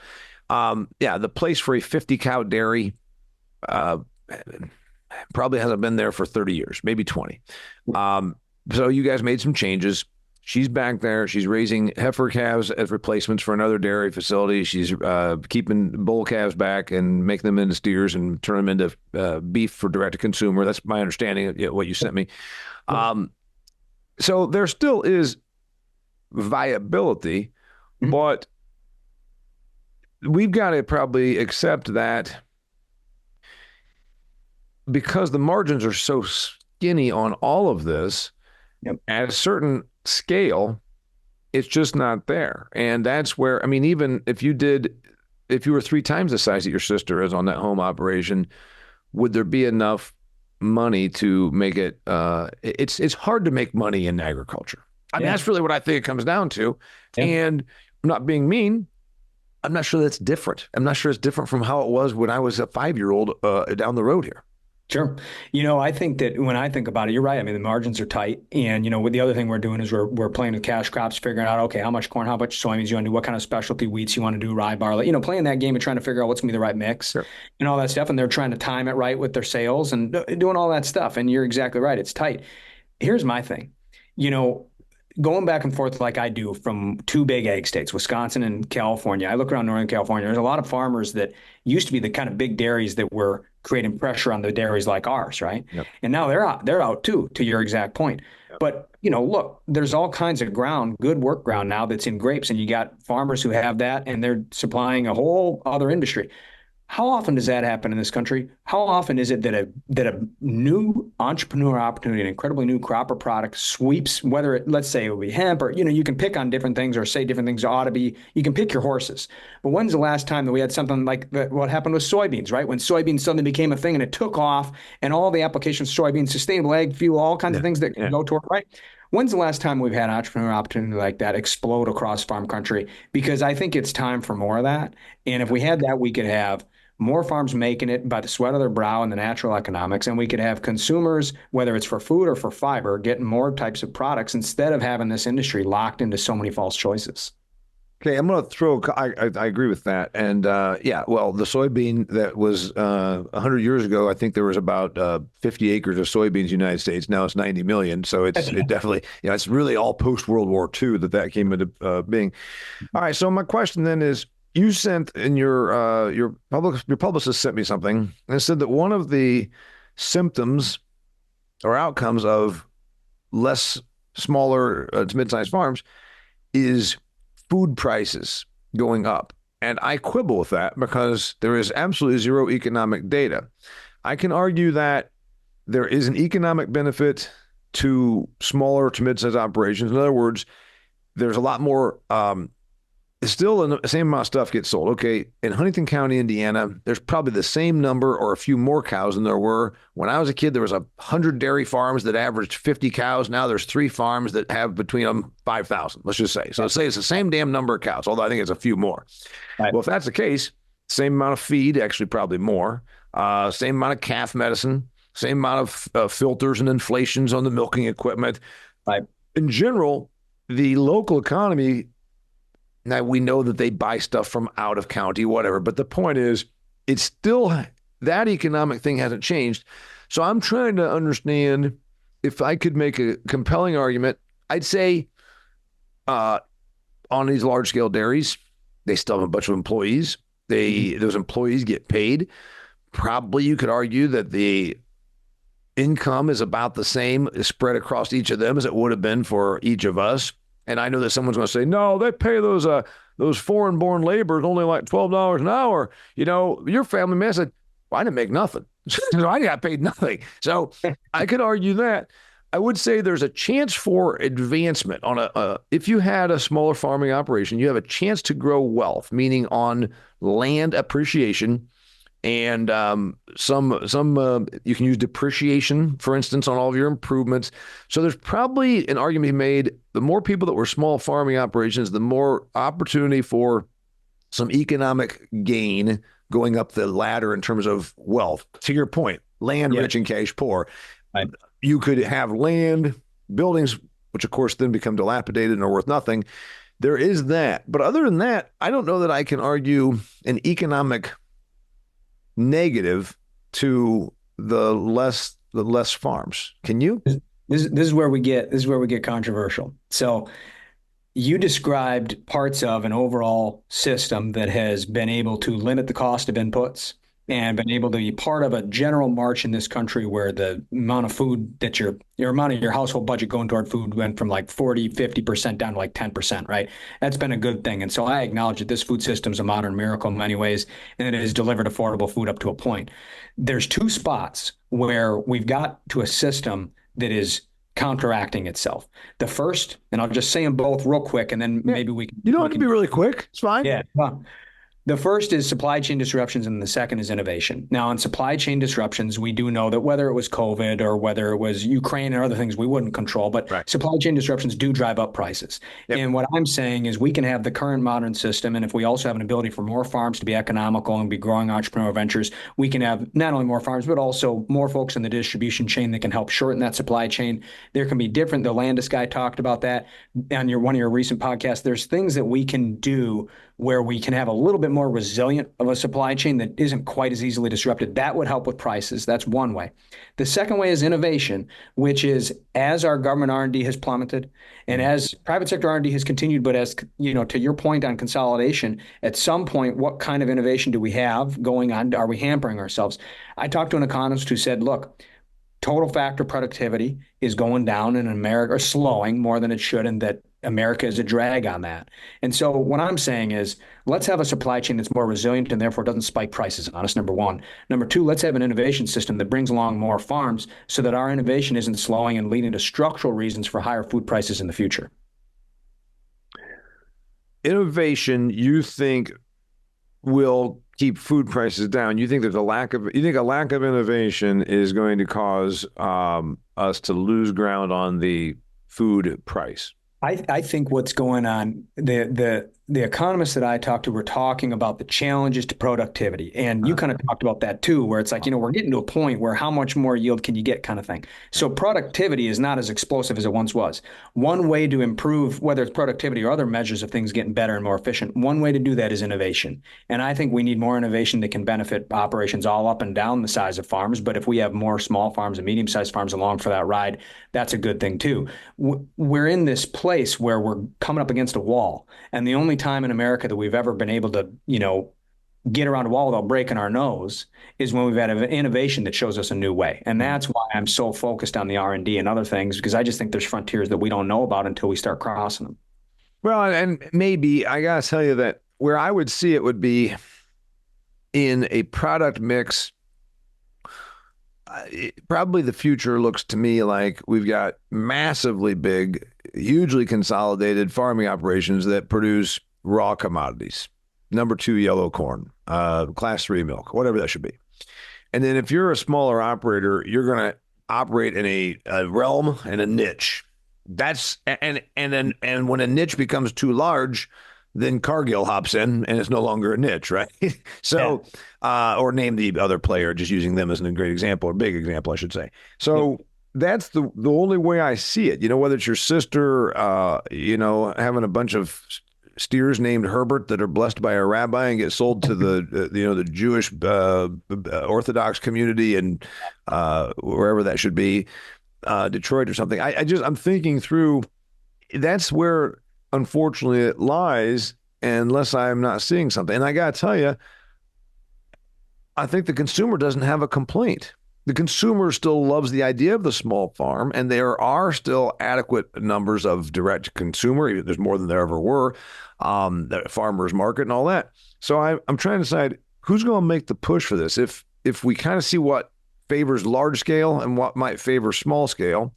The place for a 50-cow dairy probably hasn't been there for 30 years, maybe 20. So you guys made some changes. She's back there. She's raising heifer calves as replacements for another dairy facility. She's keeping bull calves back and making them into steers and turn them into beef for direct to consumer. That's my understanding of what you sent me. So there still is viability, but we've got to probably accept that because the margins are so skinny on all of this, at a certain scale, it's just not there. And that's where, I mean, even if you were 3 times the size that your sister is on that home operation, would there be enough money to make it, it's hard to make money in agriculture. I mean, that's really what I think it comes down to. And I'm not being mean. I'm not sure that's different. I'm not sure it's different from how it was when I was a 5-year-old down the road here. Sure. I think that when I think about it, you're right. I mean, the margins are tight. And, with the other thing we're doing is we're playing with cash crops, figuring out, okay, how much corn, how much soybeans you want to do, what kind of specialty wheats you want to do, rye, barley, playing that game and trying to figure out what's going to be the right mix and all that stuff. And they're trying to time it right with their sales and doing all that stuff. And you're exactly right. It's tight. Here's my thing, going back and forth like I do from 2 big ag states, Wisconsin and California. I look around Northern California. There's a lot of farmers that used to be the kind of big dairies that were creating pressure on the dairies like ours, right? And now they're out too, to your exact point. But, look, there's all kinds of ground, good work ground now that's in grapes, and you got farmers who have that, and they're supplying a whole other industry. How often does that happen in this country? How often is it that a new entrepreneur opportunity, an incredibly new crop or product sweeps, whether let's say it would be hemp or, you can pick on different things or say different things ought to be, you can pick your horses. But when's the last time that we had something like what happened with soybeans, right? When soybeans suddenly became a thing and it took off and all the applications, soybeans, sustainable ag fuel, all kinds of things that can go toward, right? When's the last time we've had an entrepreneur opportunity like that explode across farm country? Because I think it's time for more of that. And if we had that, we could have more farms making it by the sweat of their brow and the natural economics, and we could have consumers, whether it's for food or for fiber, getting more types of products instead of having this industry locked into so many false choices. Okay, I'm going to throw, I agree with that. And well, the soybean that was 100 years ago, I think there was about 50 acres of soybeans in the United States. Now it's 90 million. So it definitely, it's really all post-World War II that came into being. All right, so my question then is, you sent in your publicist sent me something and it said that one of the symptoms or outcomes of smaller to mid-sized farms is food prices going up. And I quibble with that because there is absolutely zero economic data. I can argue that there is an economic benefit to smaller to mid-sized operations. In other words, there's a lot more still the same amount of stuff gets sold. Okay, in Huntington County, Indiana, there's probably the same number or a few more cows than there were. When I was a kid, there was 100 dairy farms that averaged 50 cows. Now there's 3 farms that have between them 5,000, let's just say. So let's say it's the same damn number of cows, although I think it's a few more. Right. Well, if that's the case, same amount of feed, actually probably more, same amount of calf medicine, same amount of filters and inflations on the milking equipment. Right. In general, the local economy, now, we know that they buy stuff from out of county, whatever. But the point is, it's still, that economic thing hasn't changed. So I'm trying to understand if I could make a compelling argument. I'd say on these large scale dairies, they still have a bunch of employees. Those employees get paid. Probably you could argue that the income is about the same spread across each of them as it would have been for each of us. And I know that someone's going to say, no, they pay those foreign-born laborers only like $12 an hour. Your family man said, well, I didn't make nothing. So I got paid nothing. So I could argue that. I would say there's a chance for advancement on if you had a smaller farming operation, you have a chance to grow wealth, meaning on land appreciation. And you can use depreciation, for instance, on all of your improvements. So there's probably an argument to be made. The more people that were small farming operations, the more opportunity for some economic gain going up the ladder in terms of wealth. To your point, land rich and cash poor. Right. You could have land, buildings, which of course then become dilapidated and are worth nothing. There is that. But other than that, I don't know that I can argue an economic negative to the less farms. Can you? This is where we get controversial. So you described parts of an overall system that has been able to limit the cost of inputs and been able to be part of a general march in this country where the amount of food that your amount of your household budget going toward food went from like 40, 50% down to like 10%, right? That's been a good thing. And so I acknowledge that this food system is a modern miracle in many ways, and it has delivered affordable food up to a point. There's two spots where we've got to a system that is counteracting itself. The first, and I'll just say them both real quick, and then Yeah. maybe we can. You don't We have to can be really quick. It's fine. yeah. The first is supply chain disruptions, and the second is innovation. Now, on supply chain disruptions, we do know that whether it was COVID or whether it was Ukraine or other things we wouldn't control, but Right. supply chain disruptions do drive up prices. Yep. And what I'm saying is we can have the current modern system, and if we also have an ability for more farms to be economical and be growing entrepreneurial ventures, we can have not only more farms, but also more folks in the distribution chain that can help shorten that supply chain. There can be different, the Landis guy talked about that on one of your recent podcasts. There's things that we can do where we can have a little bit more resilient of a supply chain that isn't quite as easily disrupted. That would help with prices. That's one way. The second way is innovation, which is as our government R&D has plummeted and as private sector R&D has continued, but as you know, to your point on consolidation, at some point, what kind of innovation do we have going on? Are we hampering ourselves? I talked to an economist who said, look, total factor productivity is going down in America, or slowing more than it should, and that America is a drag on that. And so what I'm saying is let's have a supply chain that's more resilient and therefore doesn't spike prices on us, number one. Number two, let's have an innovation system that brings along more farms so that our innovation isn't slowing and leading to structural reasons for higher food prices in the future. Innovation, you think, will keep food prices down? You think there's a lack of innovation is going to cause us to lose ground on the food price? I think what's going on, the economists that I talked to were talking about the challenges to productivity. And you kind of talked about that too, where it's like, we're getting to a point where how much more yield can you get kind of thing. So productivity is not as explosive as it once was. One way to improve, whether it's productivity or other measures of things getting better and more efficient, one way to do that is innovation. And I think we need more innovation that can benefit operations all up and down the size of farms. But if we have more small farms and medium-sized farms along for that ride, that's a good thing too. We're in this place where we're coming up against a wall. And the only time in America that we've ever been able to, get around a wall without breaking our nose is when we've had an innovation that shows us a new way. And that's why I'm so focused on the R&D and other things, because I just think there's frontiers that we don't know about until we start crossing them. Well, and maybe I got to tell you that where I would see it would be in a product mix. Probably the future looks to me like we've got massively big, hugely consolidated farming operations that produce raw commodities. Number 2, yellow corn, class 3 milk, whatever that should be. And then if you're a smaller operator, you're going to operate in a realm and a niche. That's and when a niche becomes too large, then Cargill hops in and it's no longer a niche, right? So, or name the other player, just using them as a great example, or big example, I should say. So that's the only way I see it. Whether it's your sister, having a bunch of steers named Herbert that are blessed by a rabbi and get sold to the Jewish Orthodox community and wherever that should be, Detroit or something. I'm thinking through. That's where, unfortunately, it lies, unless I'm not seeing something. And I got to tell you, I think the consumer doesn't have a complaint. The consumer still loves the idea of the small farm, and there are still adequate numbers of direct consumer. There's more than there ever were, the farmers market and all that. So I'm trying to decide who's going to make the push for this. If we kind of see what favors large scale and what might favor small scale,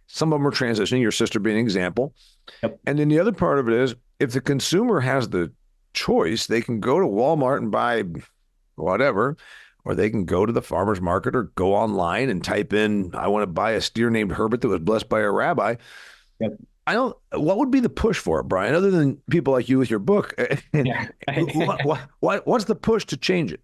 some of them are transitioning, your sister being an example. Yep. And then the other part of it is, if the consumer has the choice, they can go to Walmart and buy whatever, or they can go to the farmer's market or go online and type in, I want to buy a steer named Herbert that was blessed by a rabbi. Yep. What would be the push for it, Brian, other than people like you with your book? Yeah. What's the push to change it?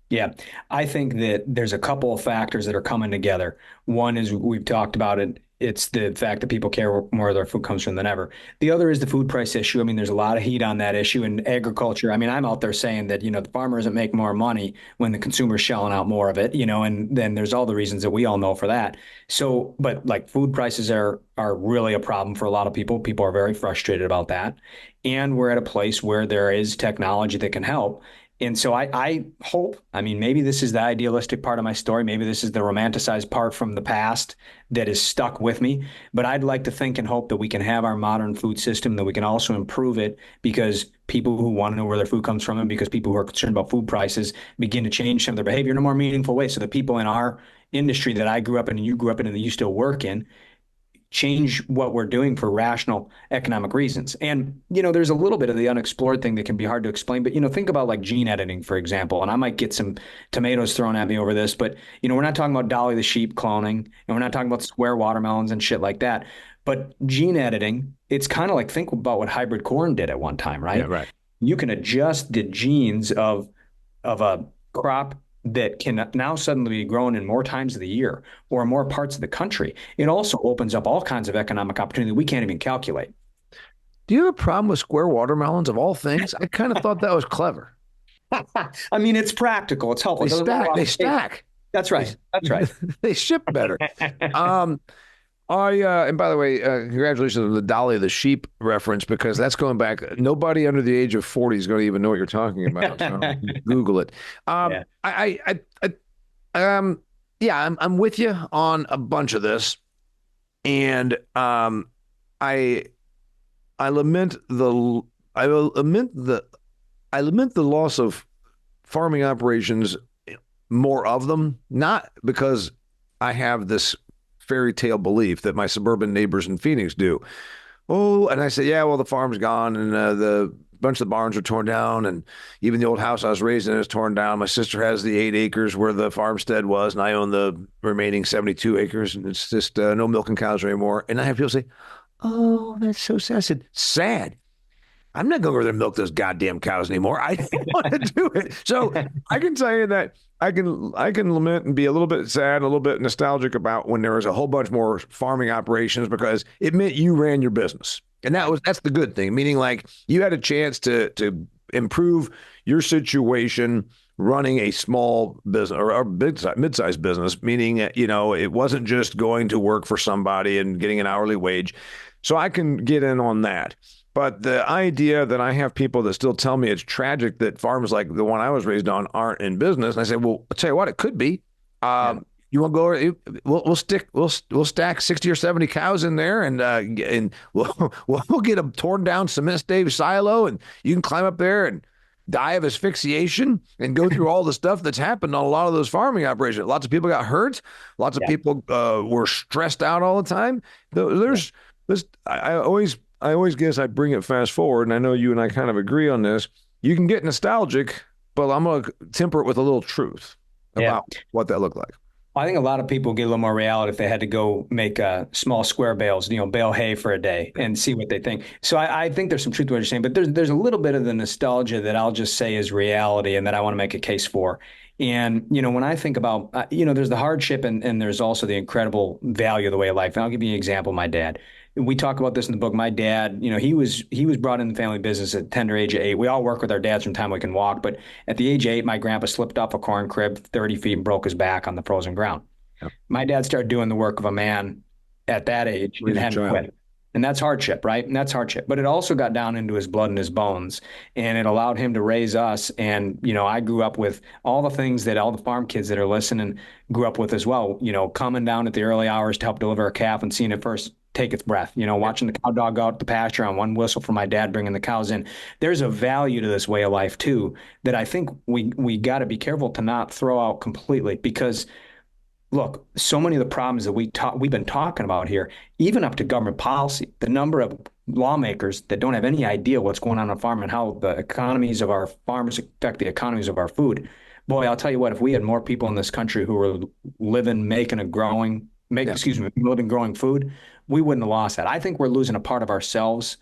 Yeah, I think that there's a couple of factors that are coming together. One is we've talked about it. It's the fact that people care where more of their food comes from than ever. The other is the food price issue. I mean, there's a lot of heat on that issue in agriculture. I mean, I'm out there saying that, the farmer doesn't make more money when the consumer's shelling out more of it, and then there's all the reasons that we all know for that. So, but like food prices are really a problem for a lot of people. People are very frustrated about that. And we're at a place where there is technology that can help. And so I hope, I mean, maybe this is the idealistic part of my story. Maybe this is the romanticized part from the past that is stuck with me. But I'd like to think and hope that we can have our modern food system, that we can also improve it because people who want to know where their food comes from and because people who are concerned about food prices begin to change some of their behavior in a more meaningful way. So the people in our industry that I grew up in and you grew up in and that you still work in change what we're doing for rational economic reasons. And, there's a little bit of the unexplored thing that can be hard to explain, but, think about like gene editing, for example, and I might get some tomatoes thrown at me over this, but, we're not talking about Dolly the sheep cloning, and we're not talking about square watermelons and shit like that. But gene editing, it's kind of like, think about what hybrid corn did at one time, Yeah, right? right. You can adjust the genes of a crop that can now suddenly be grown in more times of the year or in more parts of the country. It also opens up all kinds of economic opportunity that we can't even calculate. Do you have a problem with square watermelons of all things? I kind of thought that was clever. I mean, it's practical. It's helpful. They stack. They stack. That's right. That's right. They ship better. And by the way, congratulations on the Dolly the sheep reference, because that's going back. Nobody under the age of 40 is going to even know what you're talking about. So Google it. Yeah. I'm with you on a bunch of this, and I lament the loss of farming operations, more of them, not because I have this fairy tale belief that my suburban neighbors in Phoenix do. Oh, and I say, yeah, well, the farm's gone, and the bunch of the barns are torn down, and even the old house I was raised in is torn down. My sister has the 8 acres where the farmstead was, and I own the remaining 72 acres, and it's just no milking cows anymore. And I have people say, oh, that's so sad. I said, sad? I'm not going over there and milk those goddamn cows anymore. I don't want to do it. So I can tell you that I can lament and be a little bit sad, a little bit nostalgic about when there was a whole bunch more farming operations, because it meant you ran your business. And that's the good thing, meaning like you had a chance to improve your situation running a small business or mid-sized business, meaning, it wasn't just going to work for somebody and getting an hourly wage. So I can get in on that. But the idea that I have people that still tell me it's tragic that farms like the one I was raised on aren't in business, and I say, well, I'll tell you what, it could be. You want to go? We'll stack 60 or 70 cows in there, and we'll get a torn down cement stave silo, and you can climb up there and die of asphyxiation and go through all the stuff that's happened on a lot of those farming operations. Lots of people got hurt. Lots of people were stressed out all the time. There's I always guess I bring it fast forward, and I know you and I kind of agree on this. You can get nostalgic, but I'm going to temper it with a little truth about what that looked like. I think a lot of people get a little more reality if they had to go make small square bales, bale hay for a day and see what they think. So I think there's some truth to what you're saying, but there's a little bit of the nostalgia that I'll just say is reality and that I want to make a case for. And, when I think about, there's the hardship and there's also the incredible value of the way of life. And I'll give you an example. My dad. We talk about this in the book. My dad, he was brought in the family business at tender age of 8. We all work with our dads from the time we can walk. But at the age of 8, my grandpa slipped off a corn crib 30 feet and broke his back on the frozen ground. Yep. My dad started doing the work of a man at that age and hadn't quit. And that's hardship, right? And that's hardship. But it also got down into his blood and his bones. And it allowed him to raise us. And, I grew up with all the things that all the farm kids that are listening grew up with as well. Coming down at the early hours to help deliver a calf and seeing it first take its breath, watching the cow dog out the pasture on one whistle from my dad bringing the cows in. There's a value to this way of life, too, that I think we got to be careful to not throw out completely because look, so many of the problems that we've been talking about here, even up to government policy, the number of lawmakers that don't have any idea what's going on farm and how the economies of our farmers affect the economies of our food. Boy, I'll tell you what, if we had more people in this country who were living, growing food, we wouldn't have lost that. I think we're losing a part of ourselves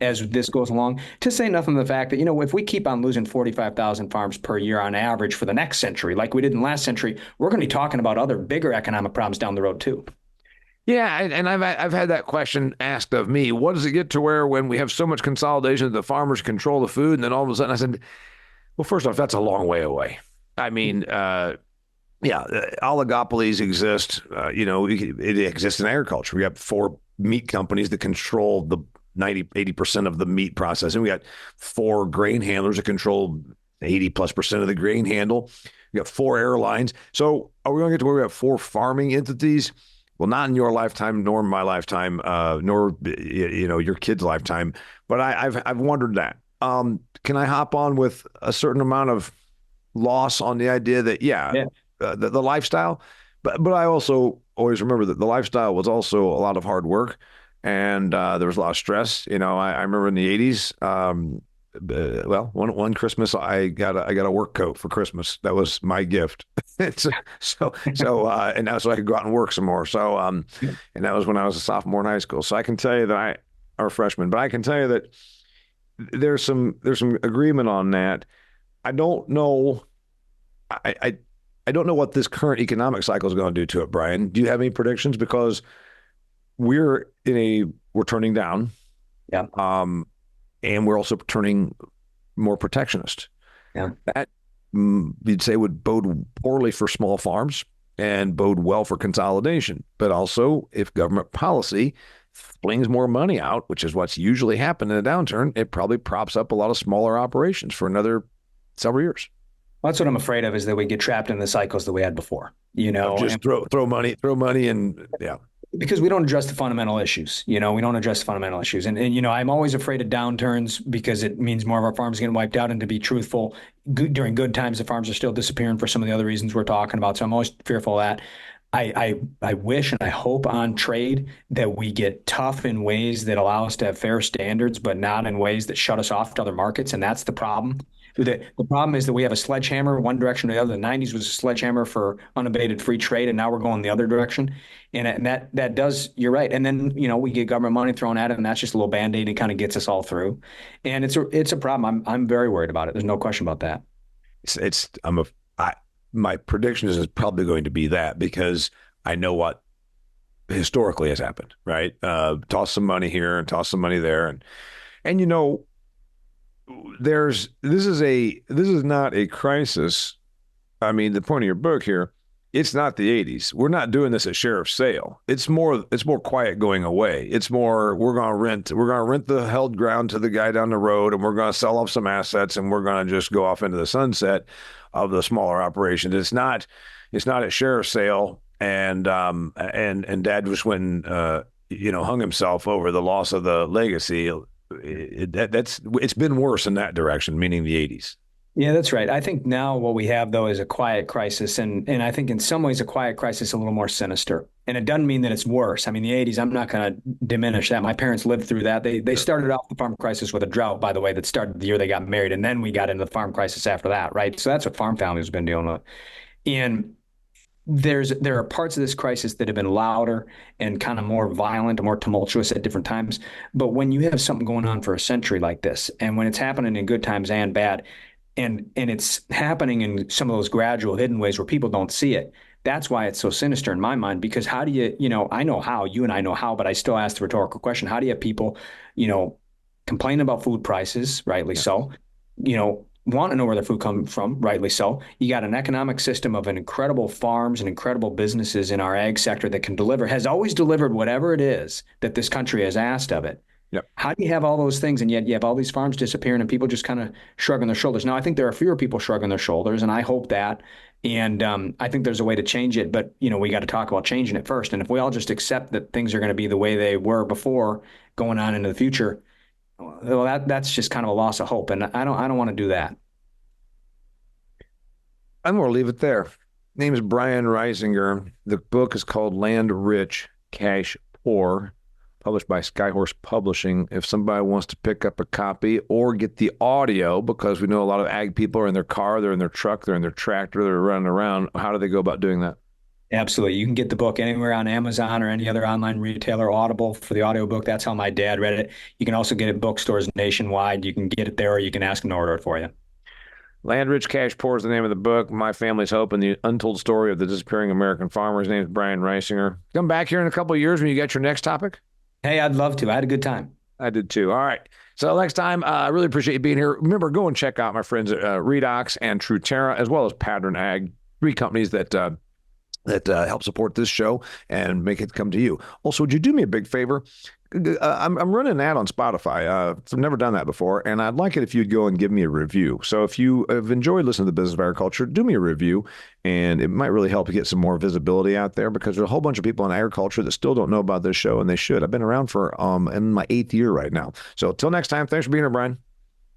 as this goes along, to say nothing of the fact that, if we keep on losing 45,000 farms per year on average for the next century, like we did in last century, we're going to be talking about other bigger economic problems down the road too. Yeah, and I've had that question asked of me. What does it get to where when we have so much consolidation that the farmers control the food, and then all of a sudden I said, well, first off, that's a long way away. I mean, oligopolies exist. It exists in agriculture. We have four meat companies that control the 80% of the meat processing. We got four grain handlers that control 80+% of the grain handle. We got four airlines. So are we going to get to where we have four farming entities? Well, not in your lifetime, nor in my lifetime, nor your kid's lifetime. But I've wondered that. Can I hop on with a certain amount of loss on the idea that the lifestyle, but I also always remember that the lifestyle was also a lot of hard work, and there was a lot of stress. I remember in the '80s. One Christmas I got a work coat for Christmas. That was my gift. And now so I could go out and work some more. So and that was when I was a sophomore in high school. So I can tell you that or a freshman, but I can tell you that there's some agreement on that. I don't know. I don't know what this current economic cycle is going to do to it, Brian. Do you have any predictions? Because we're turning down. Yeah. And we're also turning more protectionist. Yeah. That you'd say would bode poorly for small farms and bode well for consolidation. But also, if government policy flings more money out, which is what's usually happened in a downturn, it probably props up a lot of smaller operations for another several years. Well, that's what I'm afraid of, is that we get trapped in the cycles that we had before. Just throw money, and yeah. Because we don't address the fundamental issues. We don't address the fundamental issues. And I'm always afraid of downturns because it means more of our farms getting wiped out. And to be truthful, during good times, the farms are still disappearing for some of the other reasons we're talking about. So I'm always fearful of that. I wish and I hope on trade that we get tough in ways that allow us to have fair standards, but not in ways that shut us off to other markets. And that's the problem. The problem is that we have a sledgehammer one direction or the other. The 90s was a sledgehammer for unabated free trade, and now we're going the other direction. And that does, you're right. And then, we get government money thrown at it, and that's just a little Band-Aid and kind of gets us all through. And it's a problem. I'm very worried about it. There's no question about that. My prediction is it's probably going to be that, because I know what historically has happened, right? Toss some money here and toss some money there. And this is not a crisis. I mean, the point of your book here, it's not the 80s. We're not doing this at sheriff's sale. It's more quiet going away. It's more, we're going to rent the held ground to the guy down the road, and we're going to sell off some assets, and we're going to just go off into the sunset of the smaller operations. It's not at sheriff's sale. And Dad just went hung himself over the loss of the legacy. It's been worse in that direction, meaning the 80s. Yeah, that's right. I think now what we have, though, is a quiet crisis. And I think in some ways a quiet crisis a little more sinister. And it doesn't mean that it's worse. I mean, the 80s, I'm not going to diminish that. My parents lived through that. They started off the farm crisis with a drought, by the way, that started the year they got married. And then we got into the farm crisis after that, right? So that's what farm families have been dealing with. And there are parts of this crisis that have been louder and kind of more violent, more tumultuous at different times. But when you have something going on for a century like this, and when it's happening in good times and bad, and it's happening in some of those gradual hidden ways where people don't see it, that's why it's so sinister in my mind. Because how do you, I know how, you and I know how, but I still ask the rhetorical question: how do you have people, complain about food prices, rightly so, want to know where their food comes from, rightly so. You got an economic system of incredible farms and incredible businesses in our ag sector that has always delivered whatever it is that this country has asked of it. Yep. How do you have all those things, and yet you have all these farms disappearing and people just kind of shrugging their shoulders? Now, I think there are fewer people shrugging their shoulders, and I hope that. And I think there's a way to change it, but we got to talk about changing it first. And if we all just accept that things are going to be the way they were before going on into the future, well, that's just kind of a loss of hope, and I don't want to do that. I'm going to leave it there. Name is Brian Reisinger. The book is called Land Rich, Cash Poor, published by Skyhorse Publishing. If somebody wants to pick up a copy or get the audio, because we know a lot of ag people are in their car, they're in their truck, they're in their tractor, they're running around, how do they go about doing that? Absolutely. You can get the book anywhere on Amazon or any other online retailer, Audible for the audiobook. That's how my dad read it. You can also get it at bookstores nationwide. You can get it there or you can ask them to order it for you. Land Rich, Cash Poor is the name of the book. My Family's Hope and the Untold Story of the Disappearing American Farmer. His name is Brian Reisinger. Come back here in a couple of years when you get your next topic. Hey, I'd love to. I had a good time. I did too. All right. So next time, I really appreciate you being here. Remember, go and check out my friends at Redox and Truterra, as well as Pattern Ag, three companies that help support this show and make it come to you. Also, would you do me a big favor? I'm running an ad on Spotify. I've never done that before, and I'd like it if you'd go and give me a review. So if you have enjoyed listening to the Business of Agriculture, do me a review, and it might really help you get some more visibility out there because there's a whole bunch of people in agriculture that still don't know about this show, and they should. I've been around for in my 8th year right now. So till next time, thanks for being here, Brian.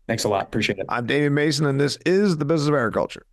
Thanks a lot. Appreciate it. I'm Damian Mason, and this is the Business of Agriculture.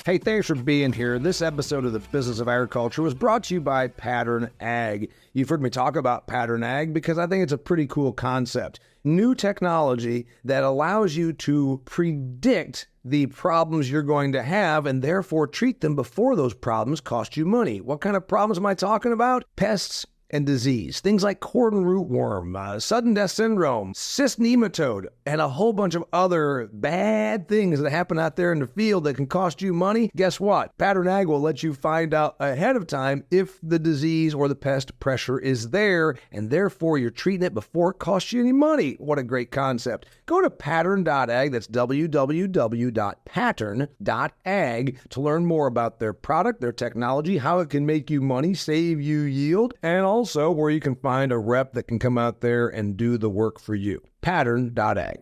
Hey, thanks for being here. This episode of the Business of Agriculture was brought to you by Pattern Ag. You've heard me talk about Pattern Ag because I think it's a pretty cool concept. New technology that allows you to predict the problems you're going to have and therefore treat them before those problems cost you money. What kind of problems am I talking about? Pests and disease. Things like cordon rootworm, sudden death syndrome, cyst nematode, and a whole bunch of other bad things that happen out there in the field that can cost you money. Guess what? Pattern Ag will let you find out ahead of time if the disease or the pest pressure is there, and therefore you're treating it before it costs you any money. What a great concept. Go to pattern.ag, that's www.pattern.ag, to learn more about their product, their technology, how it can make you money, save you yield, and also where you can find a rep that can come out there and do the work for you. Pattern.ag.